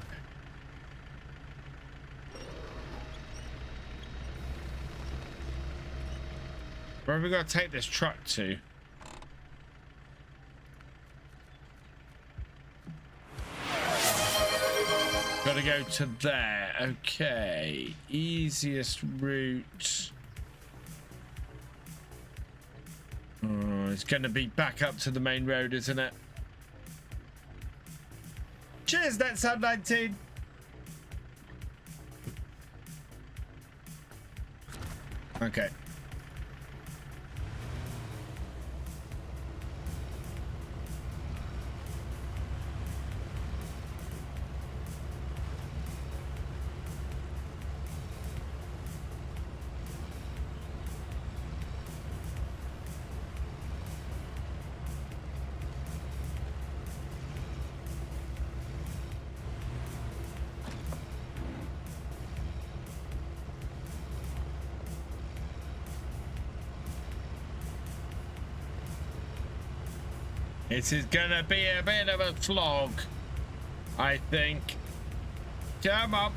Where have we got to take this truck to? Gotta go to there. Okay. Easiest route. Oh, it's gonna be back up to the main road, isn't it? Cheers, that sound 19. Okay. This is gonna be a bit of a slog, I think. Come on.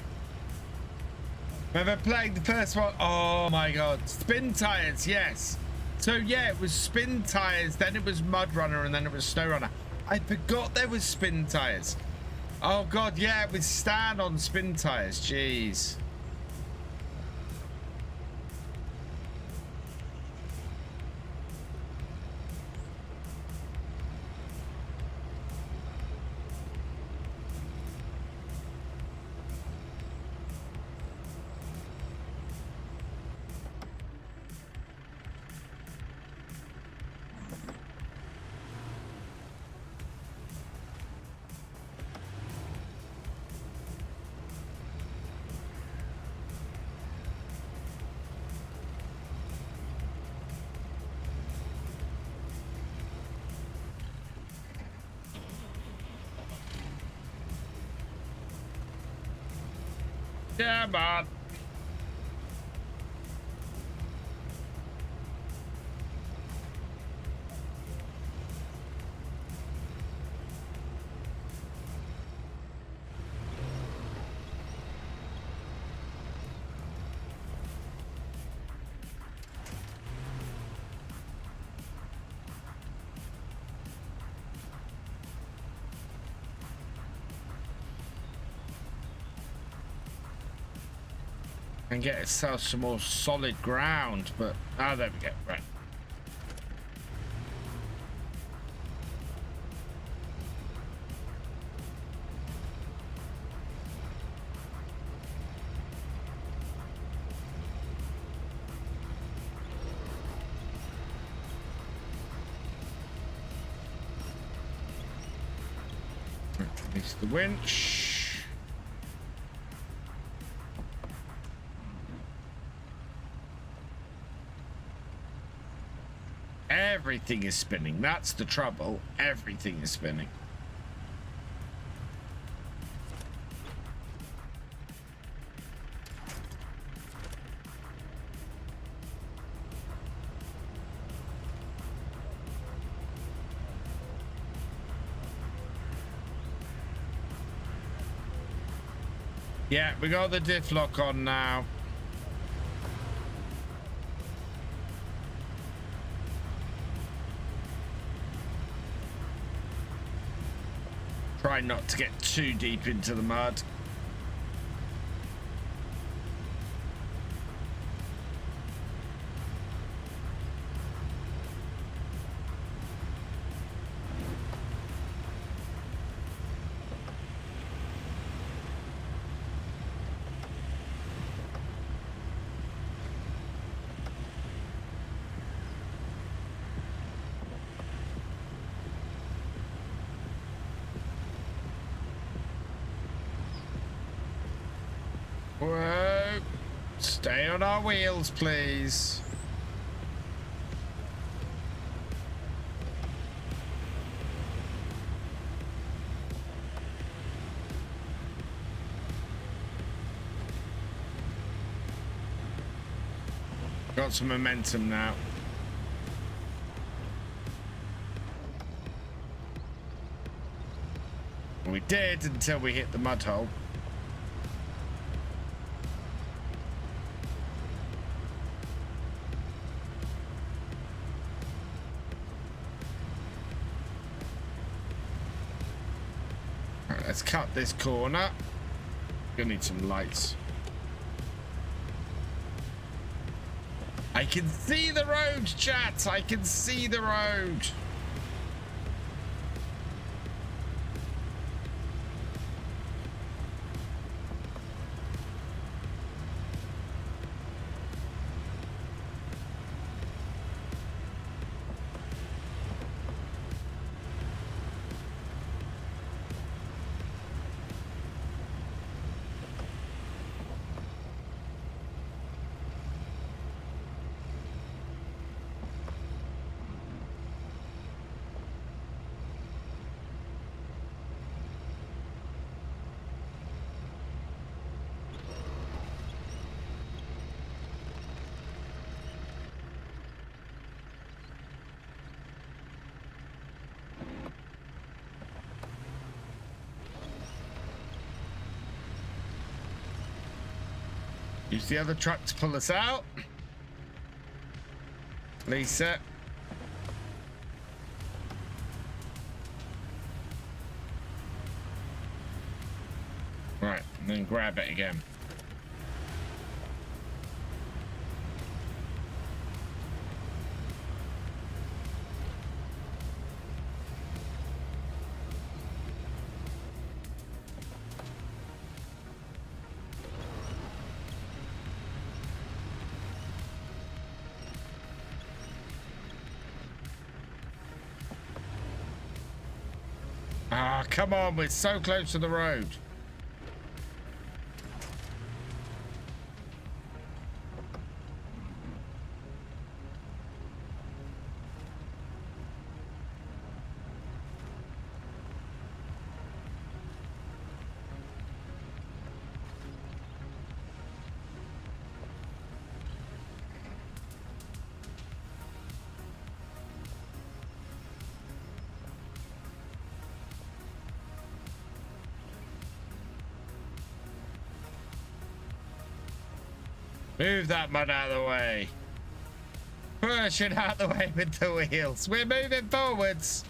Remember playing the first one? Oh my god. Spin tires, yes. So yeah, it was spin tires, then it was Mud Runner, and then it was SnowRunner. I forgot there was spin tires. Oh god, yeah, it was Stan on spin tires. Jeez. Come on. And get itself some more solid ground, but there we go. Right. Release the winch. Everything is spinning. That's the trouble. Everything is spinning. Yeah, we got the diff lock on now. Try not to get too deep into the mud. Whoa. Stay on our wheels, please. Got some momentum now. We did until we hit the mud hole. Let's cut this corner. Gonna need some lights. I can see the road, chat. I can see the road. Use the other truck to pull us out. Lisa. Right, and then grab it again. Ah, come on, we're so close to the road. Move that mud out of the way. Push it out of the way with the wheels. We're moving forwards.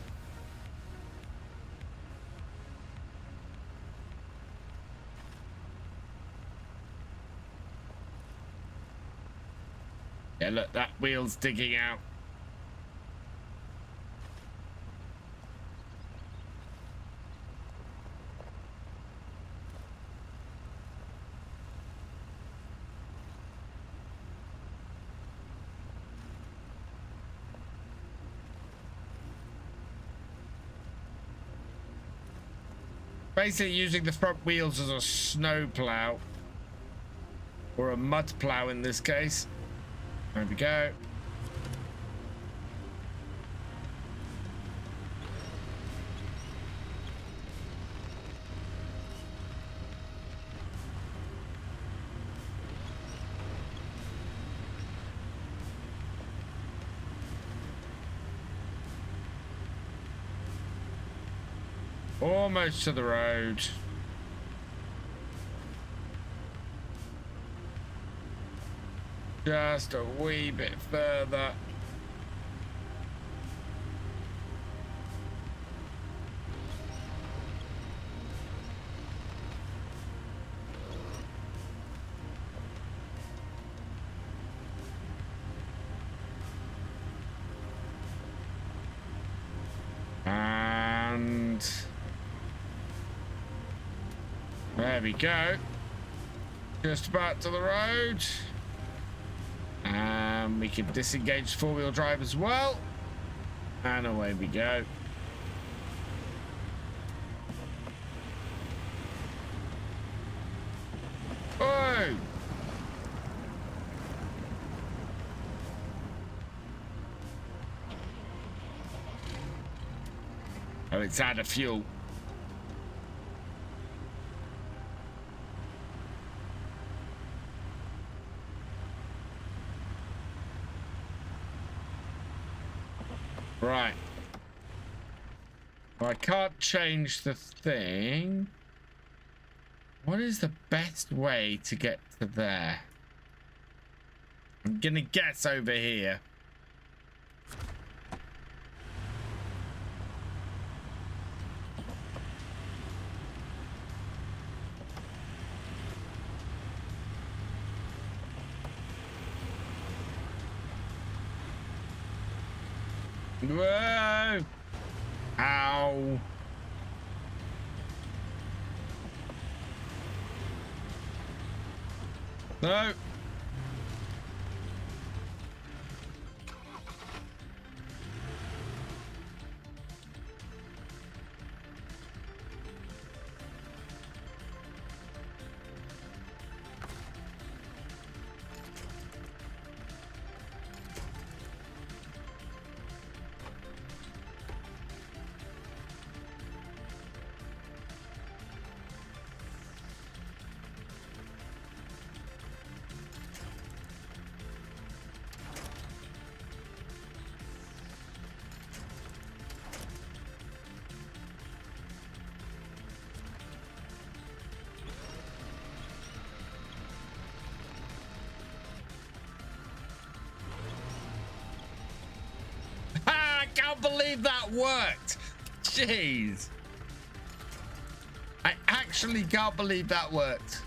Yeah, look, that wheel's digging out. Basically using the front wheels as a snow plow, or a mud plow in this case. There we go. Almost to the road. Just a wee bit further. And there we go. Just about to the road. And we can disengage four-wheel drive as well. And away we go. Oh! Oh, it's out of fuel. Right. Well, I can't change the thing. What is the best way to get to there? I'm gonna guess over here. Whoa! Ow! No! that worked. Jeez. I actually can't believe that worked.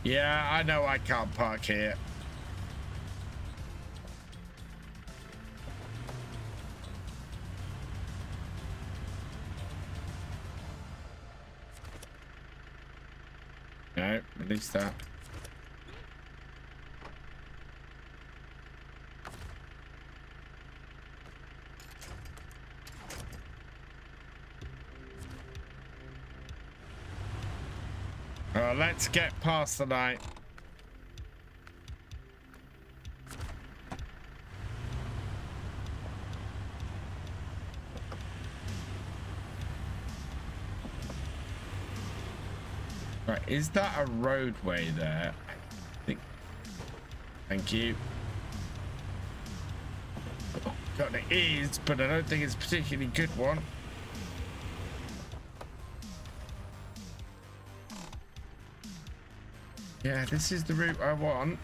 Yeah, I know I can't park here. No, release that. Let's get past the night. Right, is that a roadway there? I think. Thank you. Oh, God, it is, but I don't think it's a particularly good one. Yeah, this is the route I want.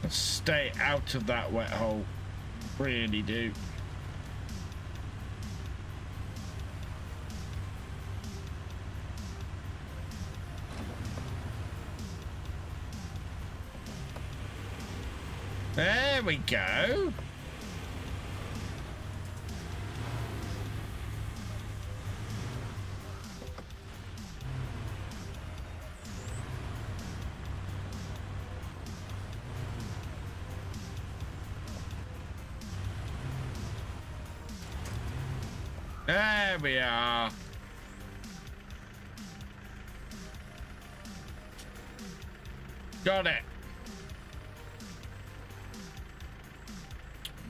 Stay out of that wet hole. Really do. There we go. There we are. Got it.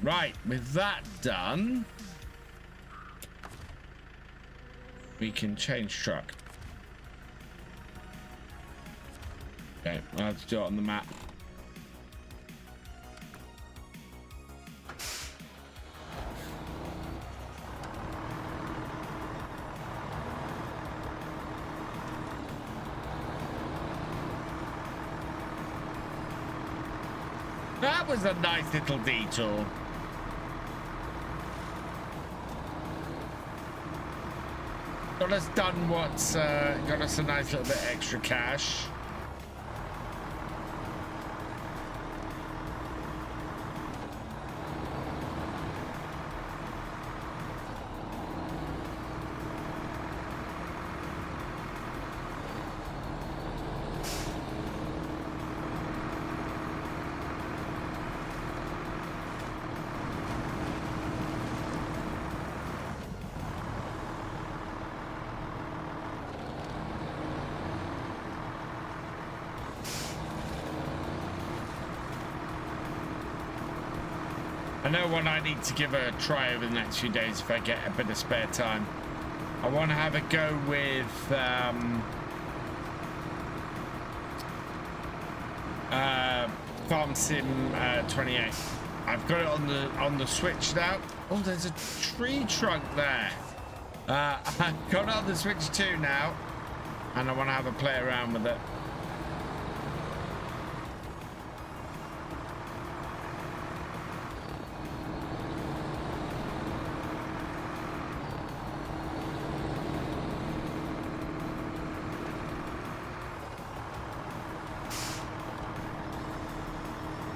Right, with that done, we can change truck. Okay, I'll have to do it on the map. That was a nice little detour. Got us done what's got us a nice little bit extra cash. I know what I need to give a try over the next few days if I get a bit of spare time. I want to have a go with Farm Sim 28. I've got it on the Switch now. Oh, there's a tree trunk there. I've got it on the Switch 2 now, and I want to have a play around with it.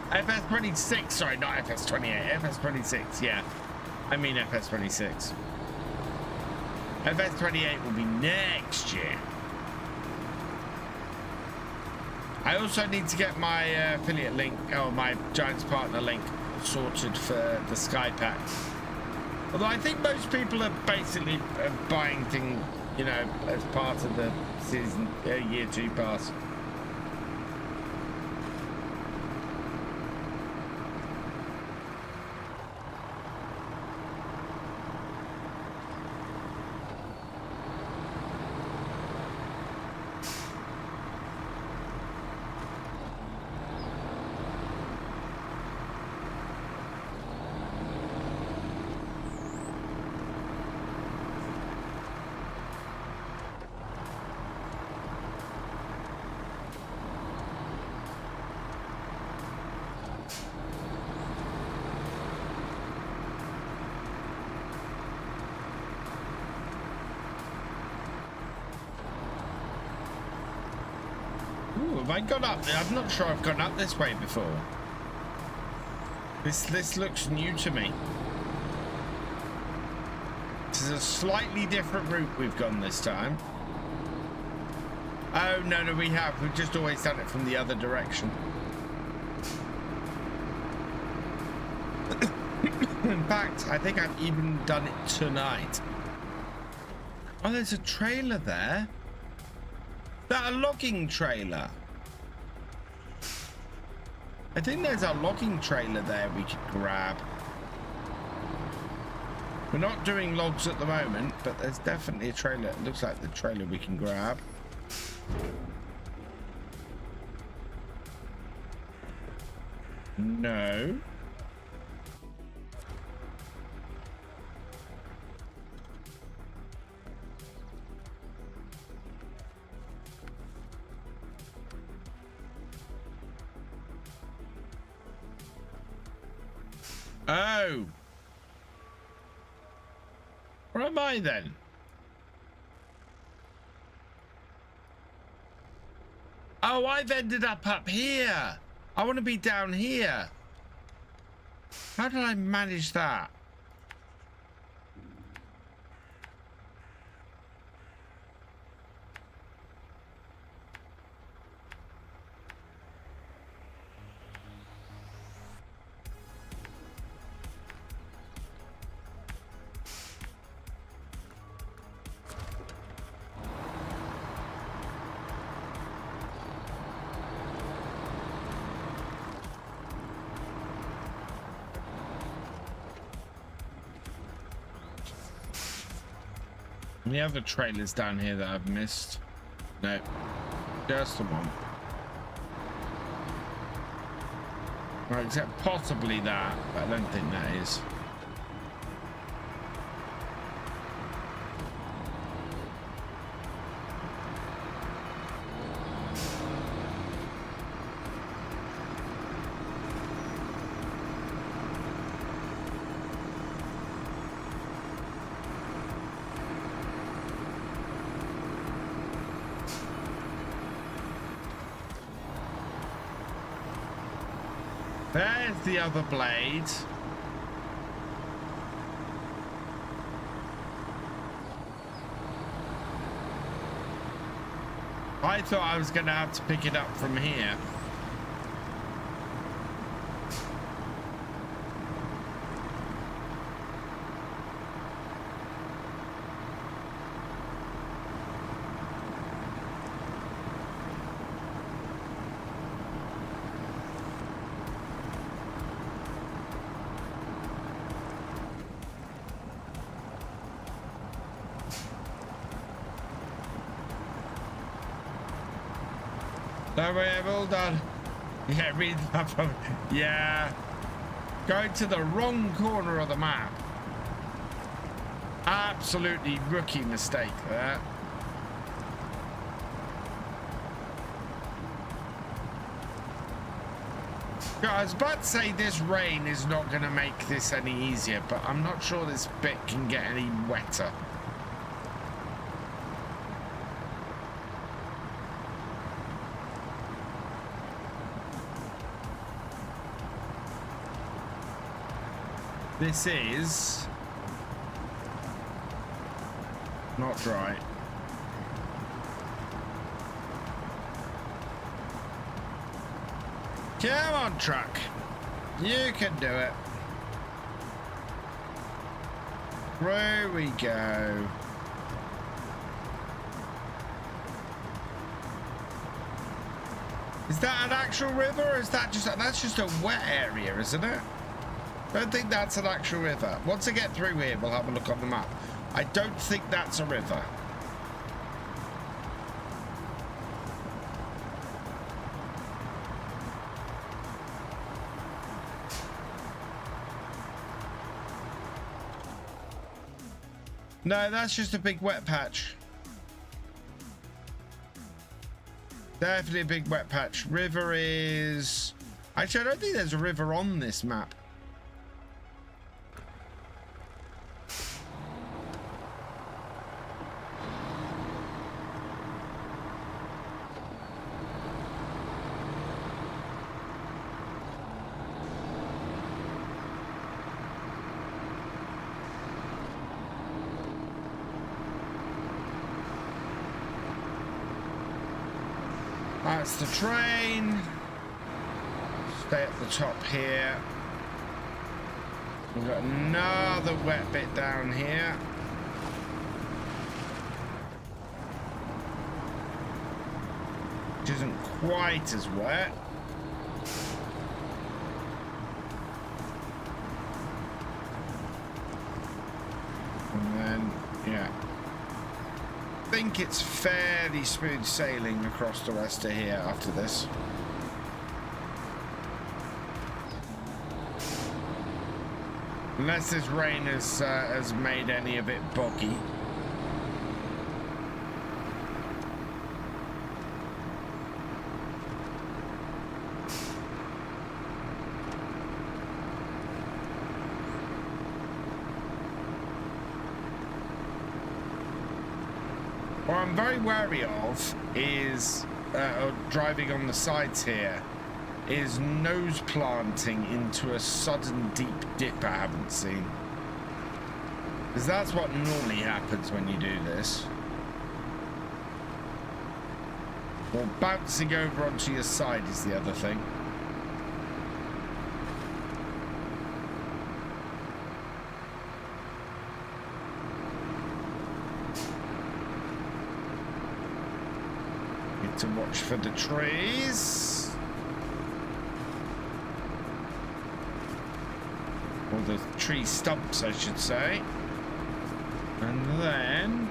FS26, sorry, not FS28, FS26, yeah. I mean FS26. FS28 will be next year. I also need to get my affiliate link, or my Giants partner link, sorted for the Sky Pack. Although I think most people are basically buying things, you know, as part of the season year 2 pass. Have I gone up? I'm not sure I've gone up this way before. This looks new to me. This is a slightly different route we've gone this time. Oh, no, we have. We've just always done it from the other direction. In fact, I think I've even done it tonight. Oh, there's a trailer there. Is that a logging trailer? I think there's a logging trailer there we could grab. We're not doing logs at the moment, but there's definitely a trailer. It looks like the trailer we can grab. No. Oh. Where am I then? Oh, I've ended up here. I want to be down here. How did I manage that? Any other trailers down here that I've missed? No, just the one. Right, except possibly that, but I don't think that is. There's the other blade. I thought I was going to have to pick it up from here. That way I've all done. Yeah, read that from. Yeah. Going to the wrong corner of the map. Absolutely rookie mistake there. I was about to say this rain is not going to make this any easier, but I'm not sure this bit can get any wetter. This is not not dry. Come on, truck. You can do it. Through we go. Is that an actual river, or is that just... That's just a wet area, isn't it? I don't think that's an actual river. Once I get through here, we'll have a look on the map. I don't think that's a river. No, that's just a big wet patch. Definitely a big wet patch. River is... Actually, I don't think there's a river on this map. That's the train. Stay at the top here. We've got another wet bit down here. Which isn't quite as wet. And then, yeah. I think it's fairly smooth sailing across the rest of here after this. Unless this rain has made any of it boggy. What I'm very wary of is driving on the sides here, is nose planting into a sudden deep dip I haven't seen. Because that's what normally happens when you do this. Or bouncing over onto your side is the other thing. Need to watch for the trees. Or the tree stumps, I should say. And then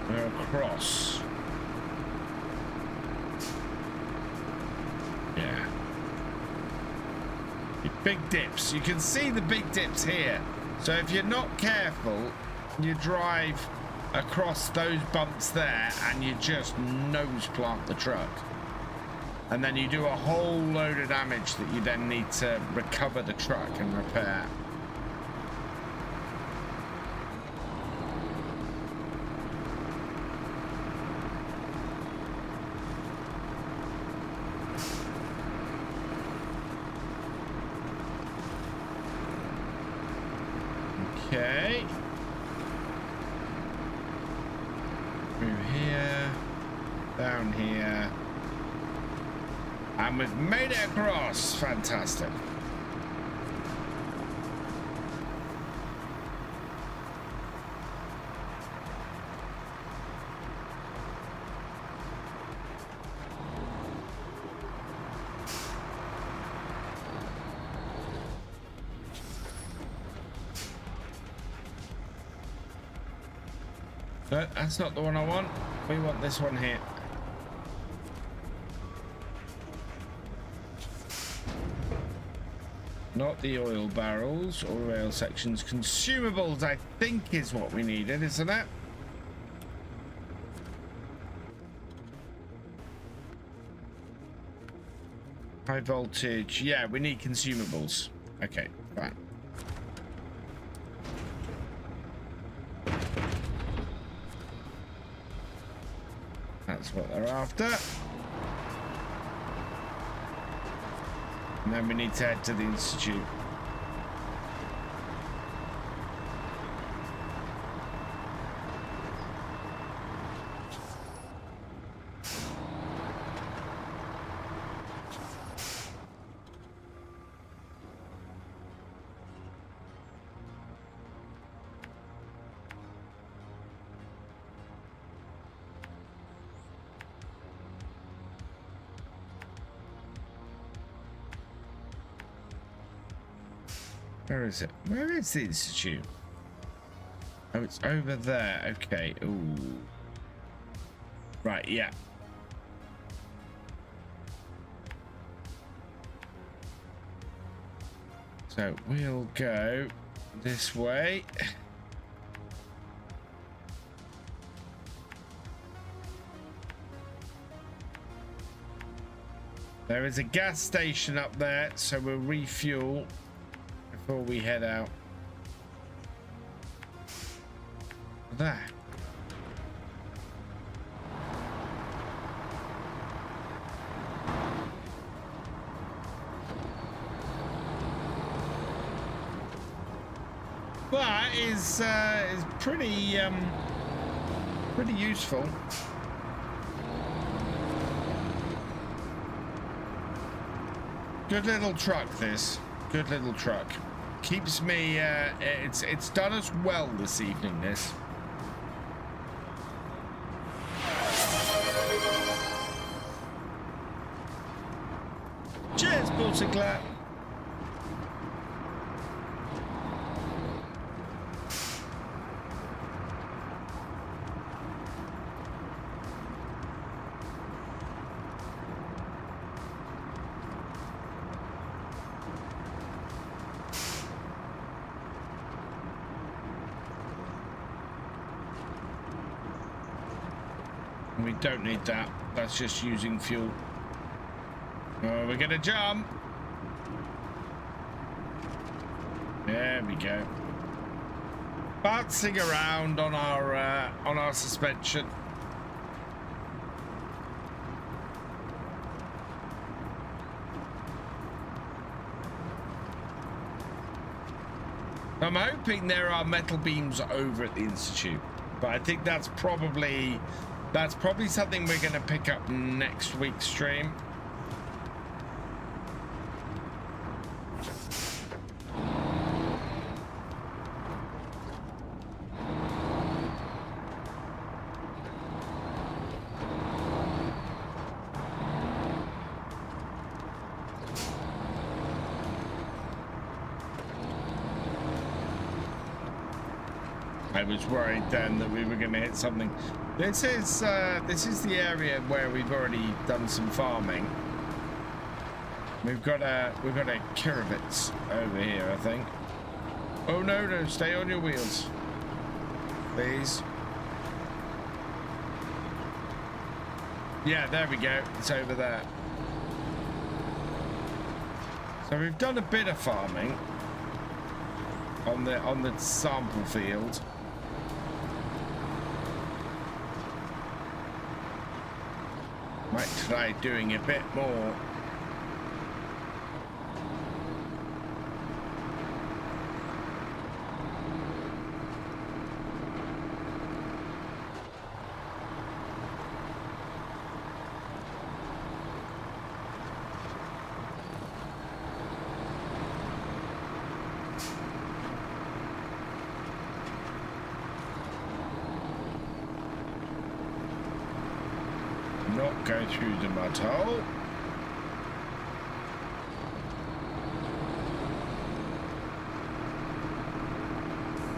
we're across. Yeah. Big dips. You can see the big dips here. So if you're not careful, you drive across those bumps there and you just nose plant the truck. And then you do a whole load of damage that you then need to recover the truck and repair. Okay. Through here, down here. And we've made it across. Fantastic. No, that's not the one I want. We want this one here. Not the oil barrels or rail sections. Consumables, I think, is what we needed, isn't it? High voltage. Yeah, we need consumables. Okay, fine. That's what they're after. And then we need to head to the institute. Where is it? Where is the institute? Oh, it's over there. Okay. Ooh. Right, yeah. So we'll go this way. There is a gas station up there, so we'll refuel before we head out. There. That is pretty pretty useful. Good little truck, this. Good little truck. Keeps me, it's done us well this evening, this. Cheers, Paul Sinclair. We don't need that. That's just using fuel. Oh, we're gonna jump. There we go. Bouncing around on our suspension. I'm hoping there are metal beams over at the Institute, but I think that's probably something we're going to pick up next week's stream. I was worried then that we were going to hit something. This is the area where we've already done some farming. We've got a Kirovitz over here, I think. Oh no, stay on your wheels, please. Yeah, there we go. It's over there. So we've done a bit of farming on the sample field. Might try doing a bit more. Not go through the mud hole.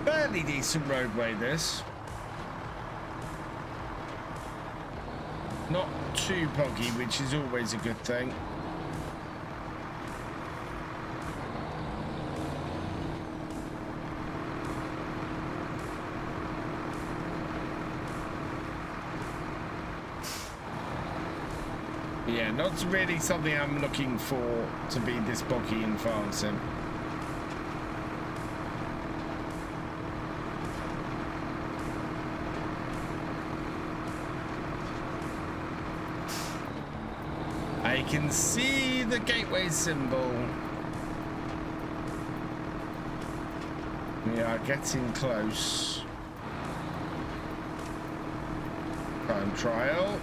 Fairly decent roadway, this. Not too boggy, which is always a good thing. Yeah, not really something I'm looking for to be this boggy in Farmson. I can see the gateway symbol. We are getting close. Time trial.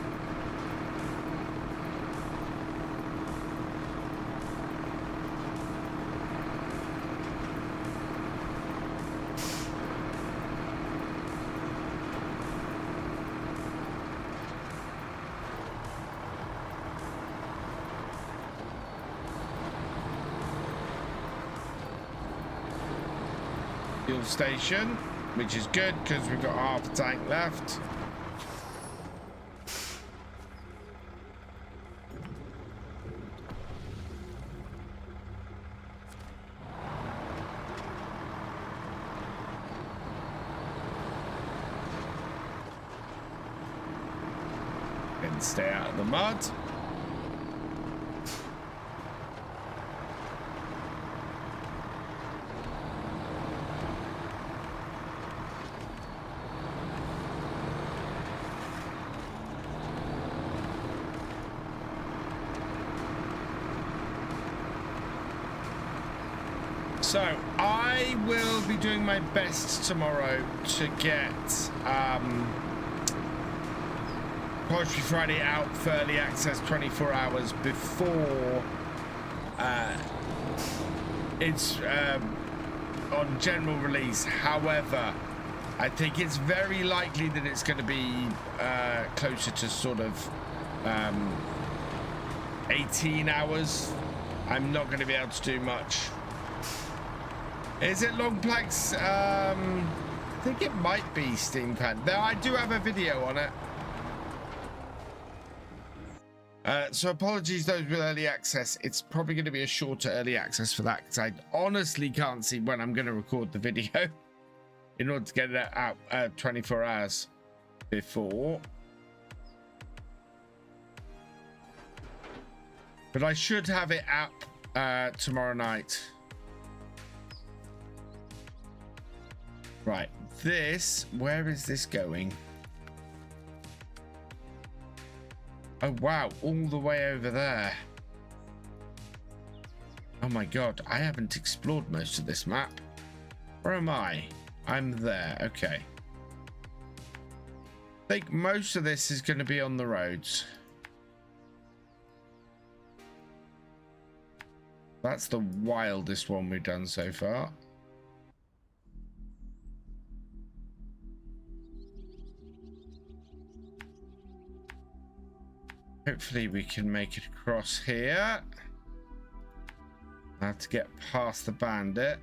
fuel station, which is good because we've got half a tank left. And stay out of the mud. So I will be doing my best tomorrow to get Poetry Friday out for early access 24 hours before it's on general release. However, I think it's very likely that it's going to be closer to sort of 18 hours. I'm not going to be able to do much. Is it Longplex? I think it might be Steampad. Though I do have a video on it. So apologies those with early access. It's probably going to be a shorter early access for that because I honestly can't see when I'm going to record the video in order to get it out 24 hours before. But I should have it out tomorrow night. Right, where is this going? Oh wow, all the way over there. Oh my god, I haven't explored most of this map. Where am I? I'm there, okay. I think most of this is going to be on the roads. That's the wildest one we've done so far. Hopefully we can make it across here. I have to get past the bandit.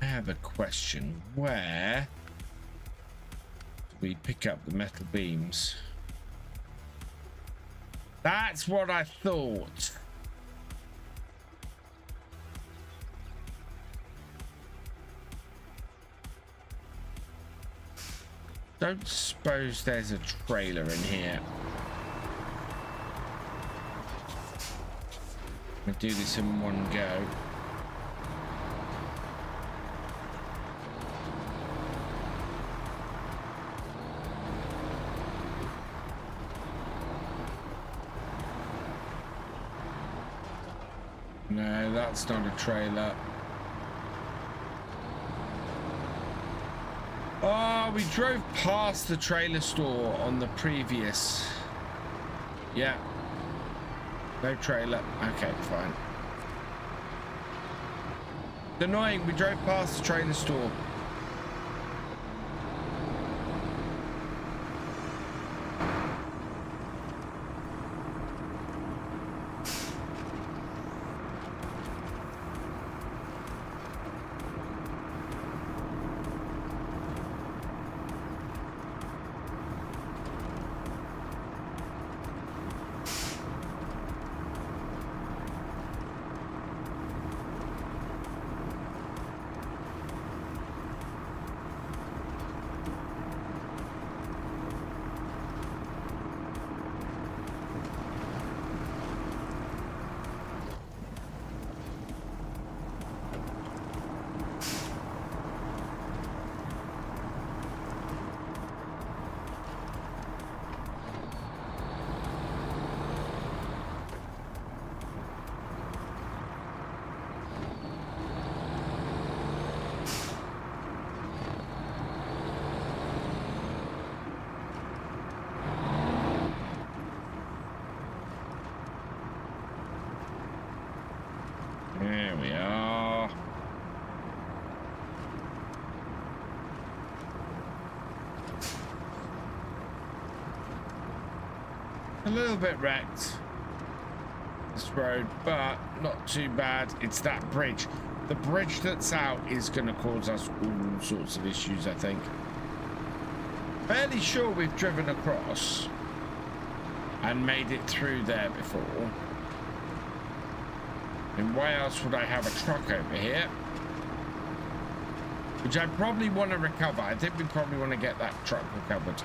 I have a question. Where we pick up the metal beams? That's what I thought. Don't suppose there's a trailer in here. I'll do this in one go. No, that's not a trailer. Oh, we drove past the trailer store on the previous. Yeah. No trailer. Okay, fine. It's annoying, we drove past the trailer store. A little bit wrecked, this road, but not too bad. It's that bridge. The bridge that's out is going to cause us all sorts of issues, I think. Fairly sure we've driven across and made it through there before. And why else would I have a truck over here? Which I probably want to recover. I think we probably want to get that truck recovered.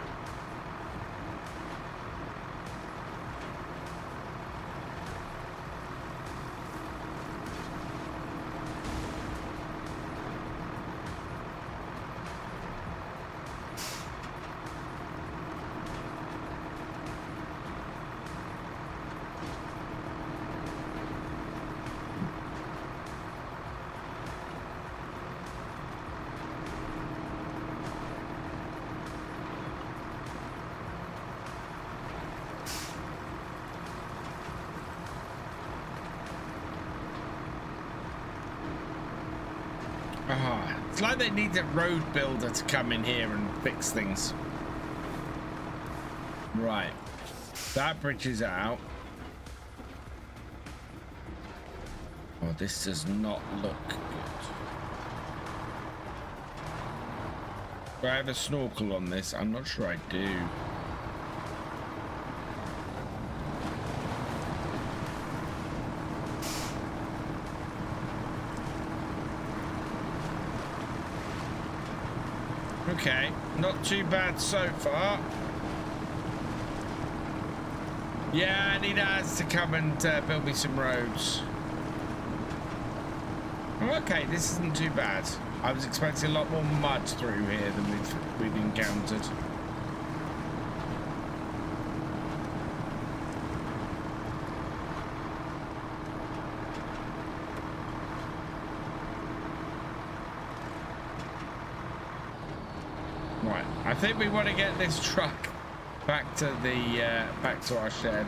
It's like they need a road builder to come in here and fix things. Right. That bridge is out. Oh, this does not look good. Do I have a snorkel on this? I'm not sure I do. Okay, not too bad so far. Yeah, I need Az to come and build me some roads. Okay, this isn't too bad. I was expecting a lot more mud through here than we've encountered. Right, I think we want to get this truck back to the back to our shed.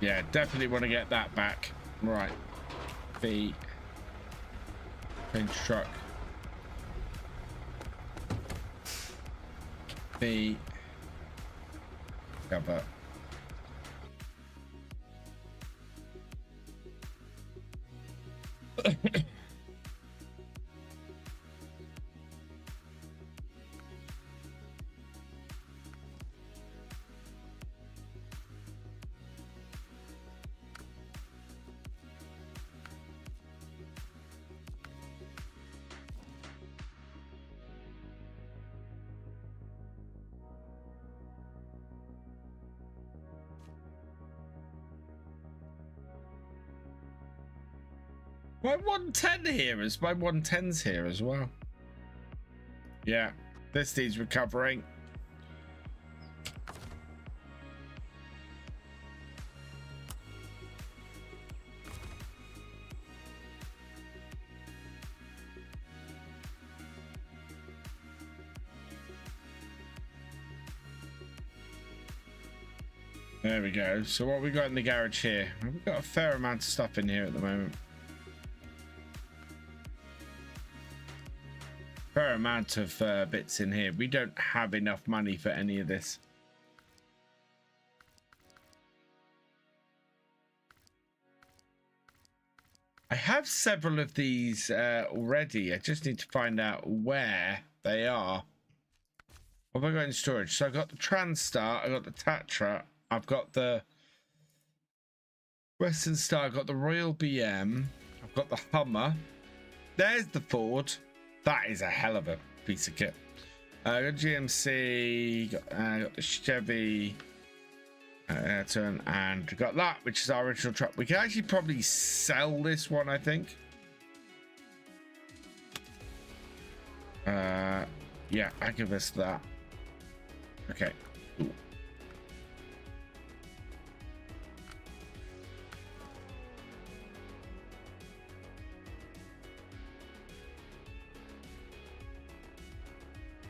Yeah, definitely want to get that back. Right, the bench truck, the cover. My 110 here is my 110's here as well. Yeah, this needs recovering. There we go. So what we got in the garage here? We've got a fair amount of stuff in here at the moment. Fair amount of bits in here. We don't have enough money for any of this. I have several of these already. I just need to find out where they are. What have I got in storage? So I've got the Transstar, I've got the Tatra, I've got the Western Star, I've got the Royal BM, I've got the Hummer. There's the Ford. That is a hell of a piece of kit. I got GMC, got the Chevy, Ayrton, and got that, which is our original truck. We can actually probably sell this one, I think. Yeah, I give us that. Okay. Ooh.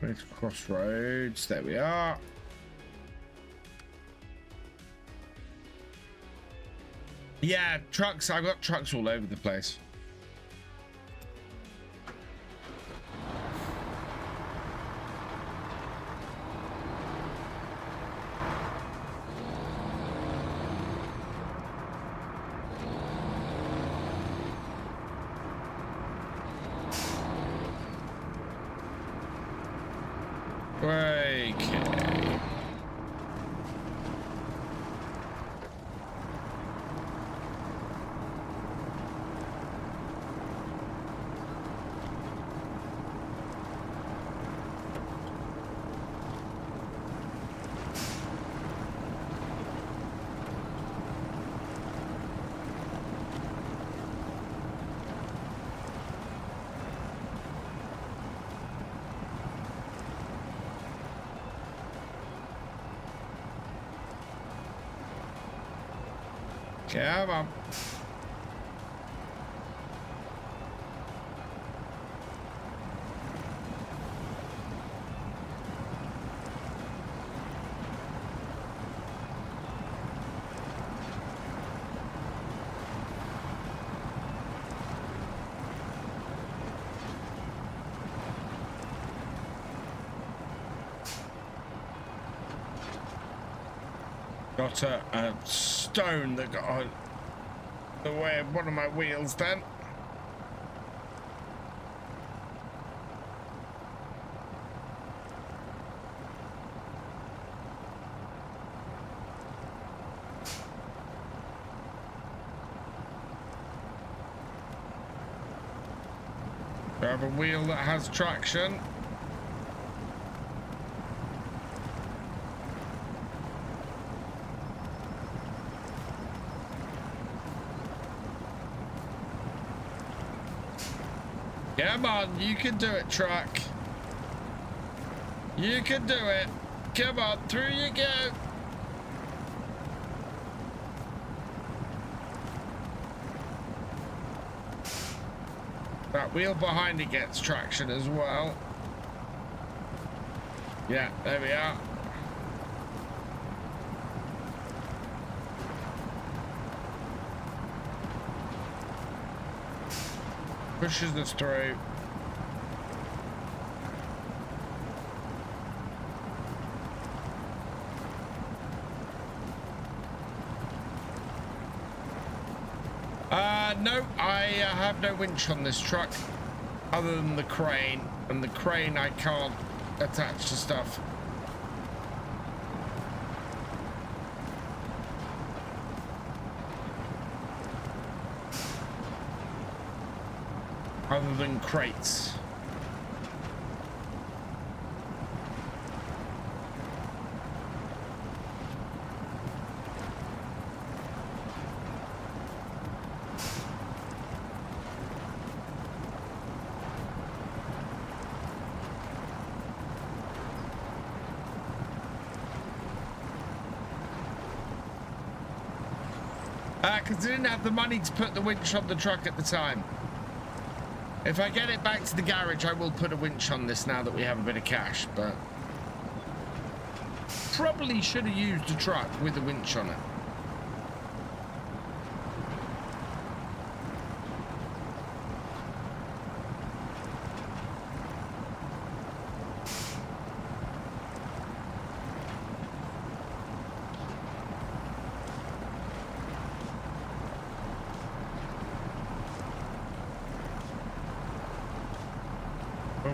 Where's Crossroads? There we are. Yeah, trucks. I've got trucks all over the place. Come on. Got a stone that got the way of one of my wheels then. I have a wheel that has traction. Come on, you can do it, truck. You can do it. Come on, through you go. That wheel behind it gets traction as well. Yeah, there we are. Pushes us through. No, I have no winch on this truck other than the crane, and the crane I can't attach to stuff. Other than crates. Because I didn't have the money to put the winch on the truck at the time. If I get it back to the garage, I will put a winch on this now that we have a bit of cash, but probably should have used a truck with a winch on it.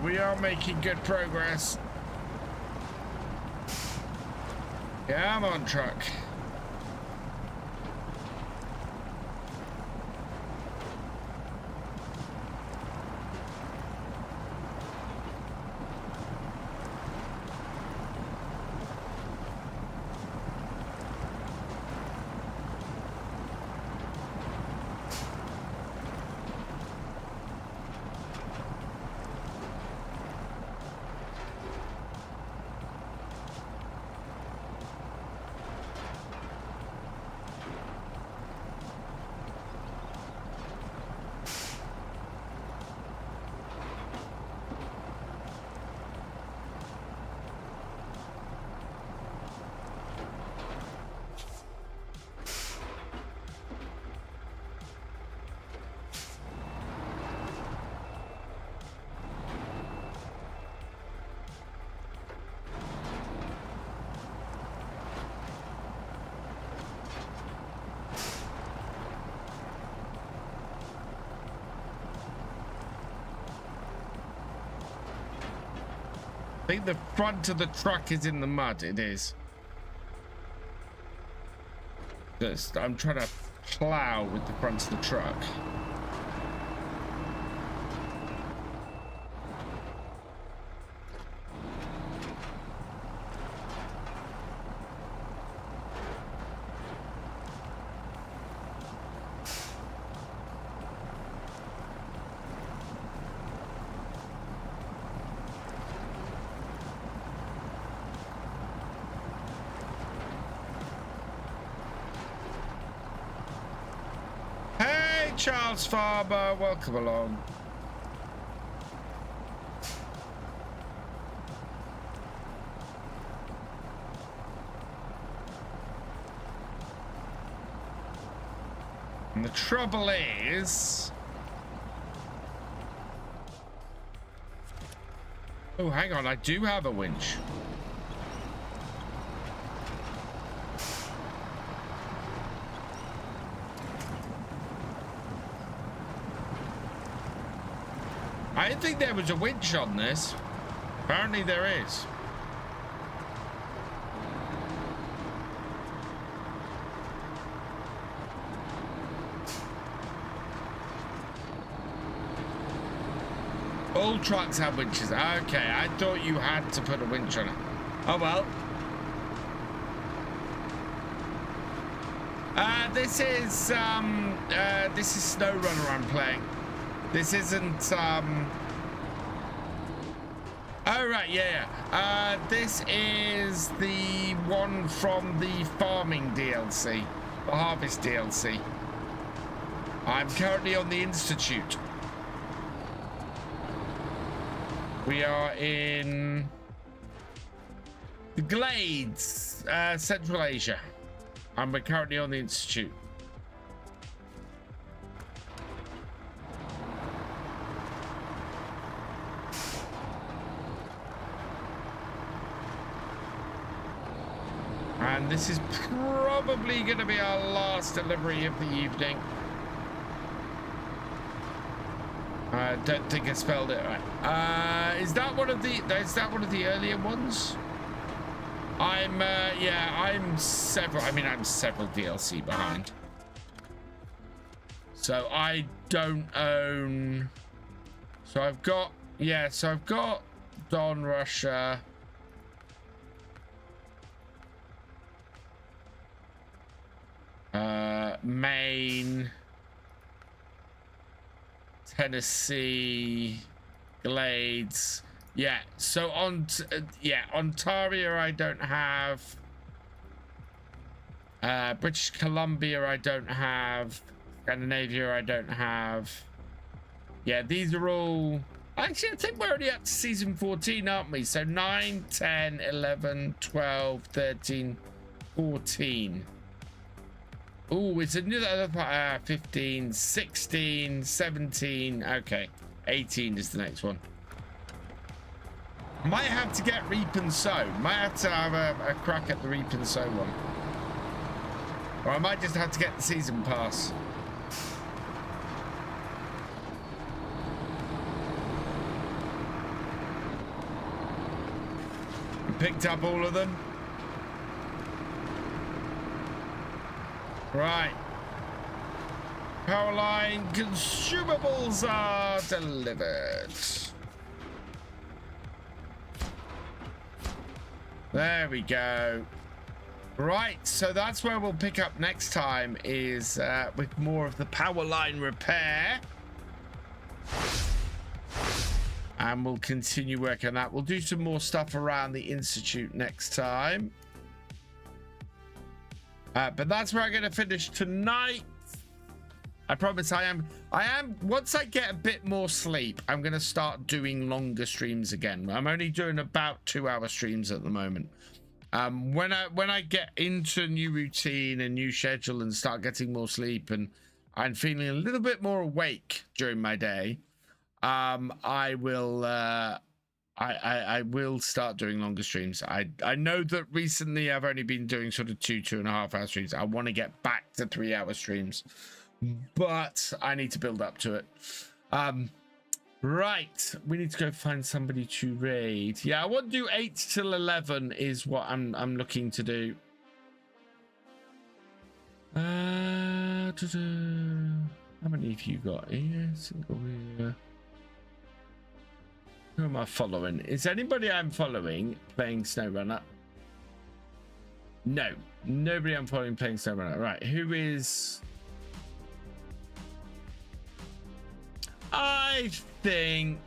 We are making good progress. Yeah, I'm on truck. I think the front of the truck is in the mud. It is. I'm trying to plow with the front of the truck. Charles Farmer, welcome along. And the trouble is... Oh, hang on, I do have a winch. I didn't think there was a winch on this. Apparently there is. All trucks have winches. Okay, I thought you had to put a winch on it. Oh well. This is SnowRunner I'm playing. This isn't oh right, yeah. This is the one from the farming DLC, the harvest DLC. I'm currently on the Institute. We are in the Glades, Central Asia, and we're currently on the Institute. And this is probably going to be our last delivery of the evening. I don't think I spelled it right. Is that one of the earlier ones? I'm several DLC behind. So I don't own. So I've got Don Russia. Maine, Tennessee, Glades. Yeah, so Ontario I don't have. British Columbia I don't have. Scandinavia I don't have. Yeah, these are all... Actually, I think we're already up to season 14, aren't we? So 9, 10, 11, 12, 13, 14. Oh, it's another 15, 16, 17. Okay, 18 is the next one. Might have to get Reap and Sow. Might have to have a crack at the Reap and Sow one. Or I might just have to get the season pass. Picked up all of them. Right. Powerline consumables are delivered. There we go. Right, so that's where we'll pick up next time, is with more of the power line repair. And we'll continue working on that. We'll do some more stuff around the Institute next time. But that's where I'm going to finish tonight. I promise I am. Once I get a bit more sleep, I'm going to start doing longer streams again. I'm only doing about 2-hour streams at the moment. When I get into a new routine, a new schedule, and start getting more sleep, and I'm feeling a little bit more awake during my day, I will start doing longer streams. I know that recently I've only been doing sort of 2.5 hour streams. I want to get back to 3-hour streams, but I need to build up to it. Right, we need to go find somebody to raid. Yeah, I want to do 8 till 11 is what I'm looking to do. How many have you got here? Single here. Who am I following? Is anybody I'm following playing SnowRunner? No, nobody I'm following playing SnowRunner. Right, who is... I think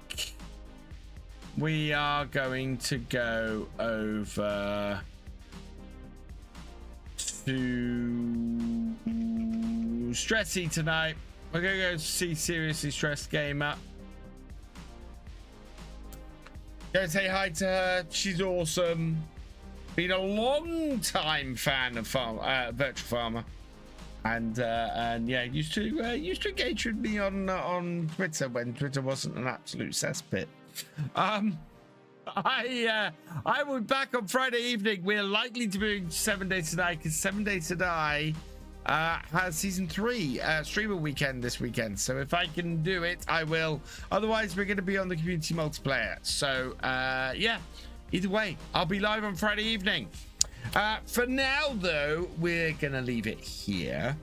we are going to go over to Stressy tonight. We're gonna go see Seriously Stressed Gamer. Go say hi to her. She's awesome. Been a long time fan of Virtual Farmer, and yeah, used to engage with me on Twitter when Twitter wasn't an absolute cesspit. I will be back on Friday evening. We're likely to be doing 7 Days to Die because 7 Days to Die has season 3 streamer weekend this weekend. So if I can do it, I will. Otherwise, we're going to be on the community multiplayer. So yeah, either way, I'll be live on Friday evening. For now, though, we're going to leave it here.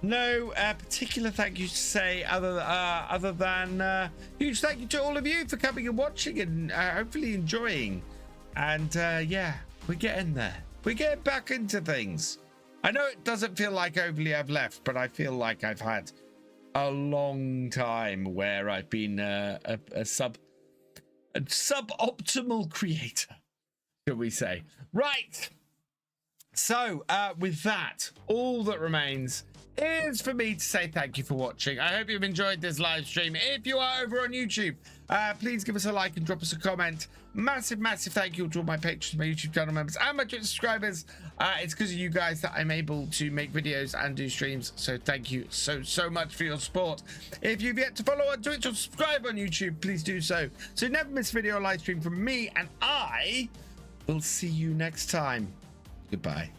No particular thank you to say other than huge thank you to all of you for coming and watching and hopefully enjoying. And yeah, we're getting there. We're getting back into things. I know it doesn't feel like overly I've left, but I feel like I've had a long time where I've been a suboptimal creator, shall we say. Right. So with that, all that remains is for me to say thank you for watching. I hope you've enjoyed this live stream. If you are over on YouTube, please give us a like and drop us a comment. Massive thank you to all my patrons, my YouTube channel members, and my Twitch subscribers. It's because of you guys that I'm able to make videos and do streams, so thank you so much for your support. If you've yet to follow on Twitch or subscribe on YouTube, please do so you never miss a video or live stream from me, and I will see you next time. Goodbye.